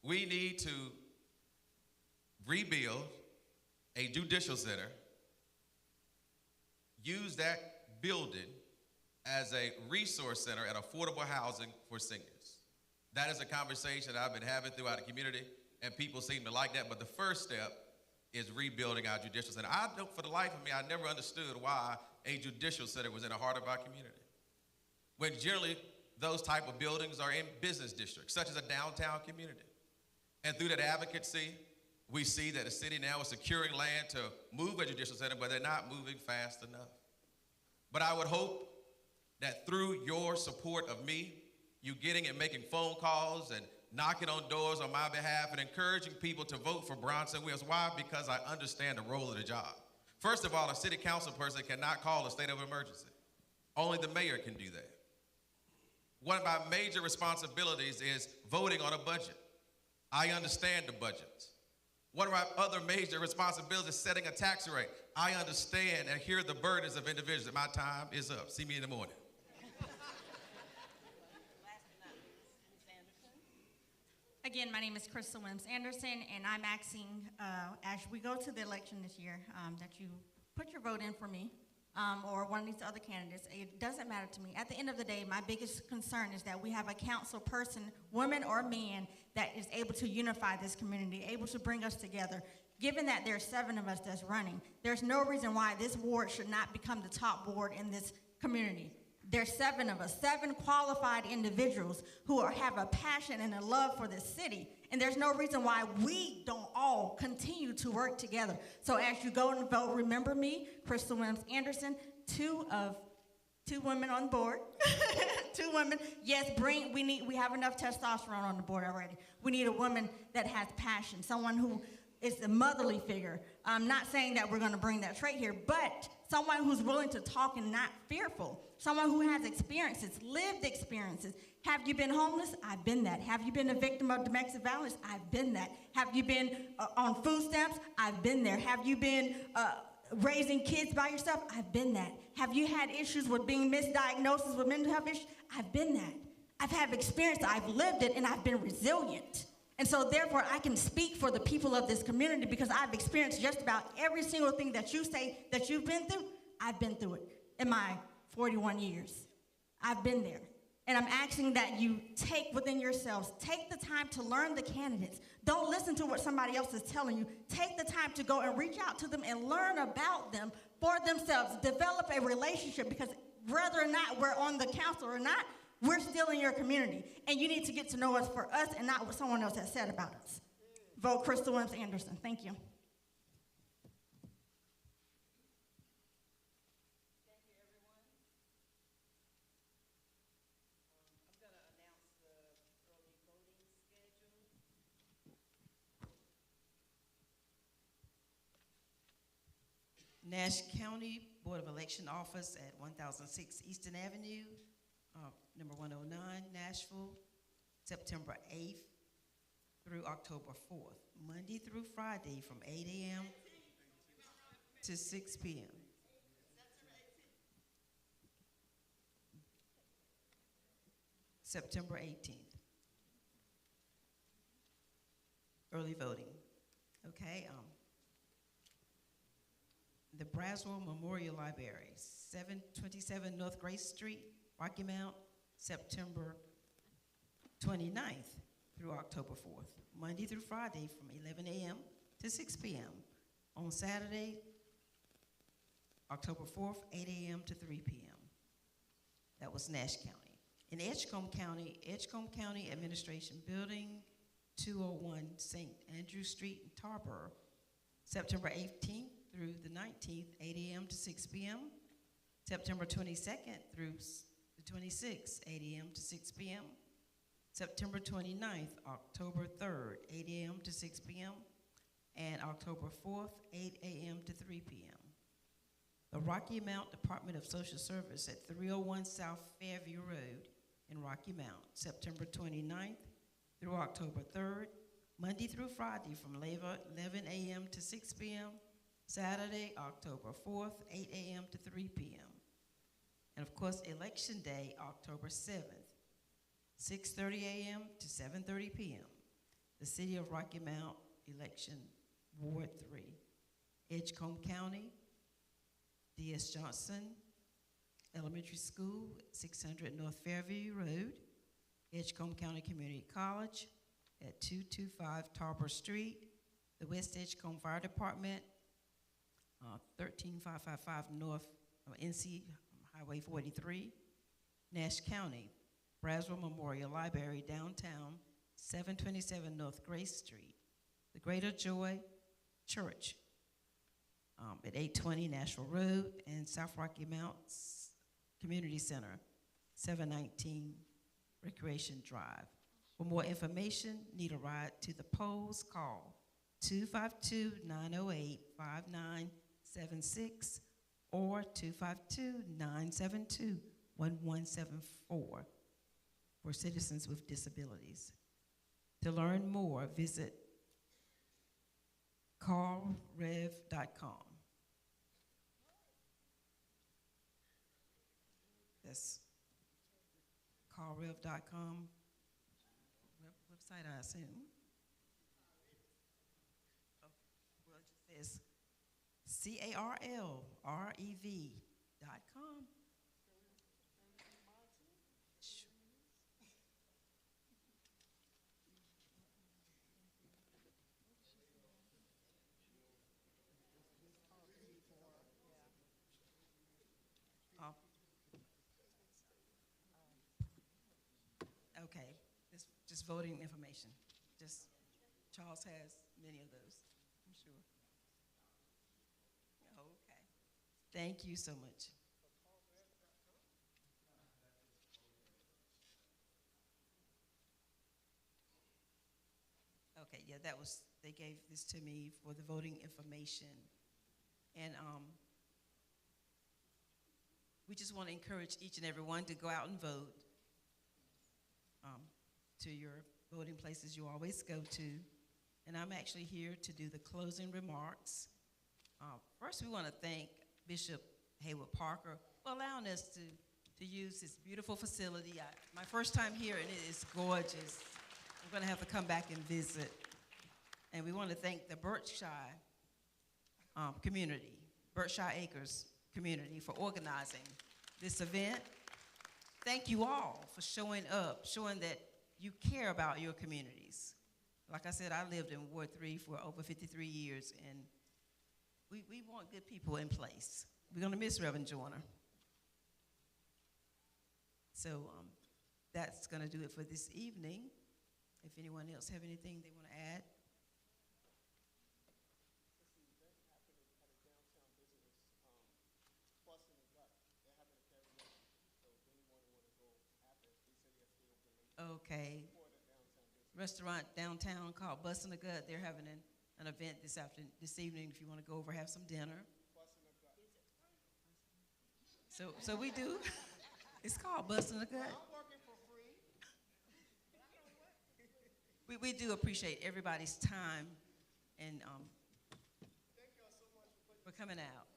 We need to rebuild a judicial center, use that building as a resource center and affordable housing for seniors. That is a conversation that I've been having throughout the community, and people seem to like that, but the first step is rebuilding our judicial center. For the life of me, I never understood why a judicial center was in the heart of our community, when generally those type of buildings are in business districts, such as a downtown community. And through that advocacy, we see that the city now is securing land to move a judicial center, but they're not moving fast enough. But I would hope that through your support of me, you getting and making phone calls and knocking on doors on my behalf and encouraging people to vote for Bronson Williams. Why? Because I understand the role of the job. First of all, a city council person cannot call a state of emergency. Only the mayor can do that. One of my major responsibilities is voting on a budget. I understand the budgets. One of my other major responsibilities is setting a tax rate. I understand and hear the burdens of individuals. My time is up. See me in the morning. Again, my name is Crystal Williams Anderson, and I'm asking, as we go to the election this year, that you put your vote in for me or one of these other candidates. It doesn't matter to me. At the end of the day, my biggest concern is that we have a council person, woman or man, that is able to unify this community, able to bring us together. Given that there's 7 of us that's running, there's no reason why this ward should not become the top ward in this community. There's 7 of us, 7 qualified individuals who have a passion and a love for this city. And there's no reason why we don't all continue to work together. So as you go and vote, remember me, Crystal Williams Anderson, 2 women on board. 2 women. Yes, we have enough testosterone on the board already. We need a woman that has passion, someone who is a motherly figure. I'm not saying that we're going to bring that trait here, but someone who's willing to talk and not fearful. Someone who has experiences, lived experiences. Have you been homeless? I've been that. Have you been a victim of domestic violence? I've been that. Have you been on food stamps? I've been there. Have you been raising kids by yourself? I've been that. Have you had issues with being misdiagnosed with mental health issues? I've been that. I've had experience, I've lived it, and I've been resilient. And so therefore, I can speak for the people of this community because I've experienced just about every single thing that you say that you've been through. I've been through it in my 41 years. I've been there. And I'm asking that you take within yourselves, take the time to learn the candidates. Don't listen to what somebody else is telling you. Take the time to go and reach out to them and learn about them for themselves. Develop a relationship, because whether or not we're on the council or not, we're still in your community. And you need to get to know us for us and not what someone else has said about us. Vote Crystal Williams Anderson. Thank you. Nash County Board of Election Office at 1006 Eastern Avenue, number 109, Nashville, September 8th through October 4th, Monday through Friday from 8 a.m. to 6 p.m. September 18th. Early voting. Okay. The Braswell Memorial Library, 727 North Grace Street, Rocky Mount, September 29th through October 4th, Monday through Friday from 11 a.m. to 6 p.m. On Saturday, October 4th, 8 a.m. to 3 p.m. That was Nash County. In Edgecombe County Administration Building, 201 St. Andrew Street in Tarboro, September 18th through the 19th, 8 a.m. to 6 p.m. September 22nd through the 26th, 8 a.m. to 6 p.m. September 29th, October 3rd, 8 a.m. to 6 p.m. and October 4th, 8 a.m. to 3 p.m. The Rocky Mount Department of Social Service at 301 South Fairview Road in Rocky Mount, September 29th through October 3rd, Monday through Friday from 11 a.m. to 6 p.m., Saturday, October 4th, 8 a.m. to 3 p.m. And of course, Election Day, October 7th, 6:30 a.m. to 7:30 p.m. The City of Rocky Mount Election, Ward 3, Edgecombe County, D.S. Johnson Elementary School, 600 North Fairview Road, Edgecombe County Community College at 225 Tarboro Street, the West Edgecombe Fire Department, 13555 North NC Highway 43, Nash County, Braswell Memorial Library downtown, 727 North Grace Street, the Greater Joy Church at 820 Nashville Road, and South Rocky Mounts Community Center, 719 Recreation Drive. For more information, need a ride to the polls, call 252-908-5976 or 252-972-1174 for citizens with disabilities. To learn more, visit callrev.com. That's callrev.com website, I assume. Oh, well, it just says CARLREV.com. Okay, it's just voting information. Just Charles has many of those, I'm sure. Okay, thank you so much. Okay, yeah, they gave this to me for the voting information. And we just want to encourage each and every one to go out and vote. To your voting places you always go to. And I'm actually here to do the closing remarks. First, we want to thank Bishop Haywood Parker for allowing us to use this beautiful facility. My first time here, and it is gorgeous. I'm going to have to come back and visit. And we want to thank the Berkshire community, Berkshire Acres community, for organizing this event. Thank you all for showing up, showing that you care about your communities. Like I said, I lived in Ward 3 for over 53 years, and we want good people in place. We're going to miss Reverend Joyner. So that's going to do it for this evening. If anyone else have anything they want to add. Okay. Restaurant downtown called Bussin' the Gut. They're having an event this evening if you want to go over have some dinner. So we do. It's called Bussin' the Gut. We do appreciate everybody's time and for coming out.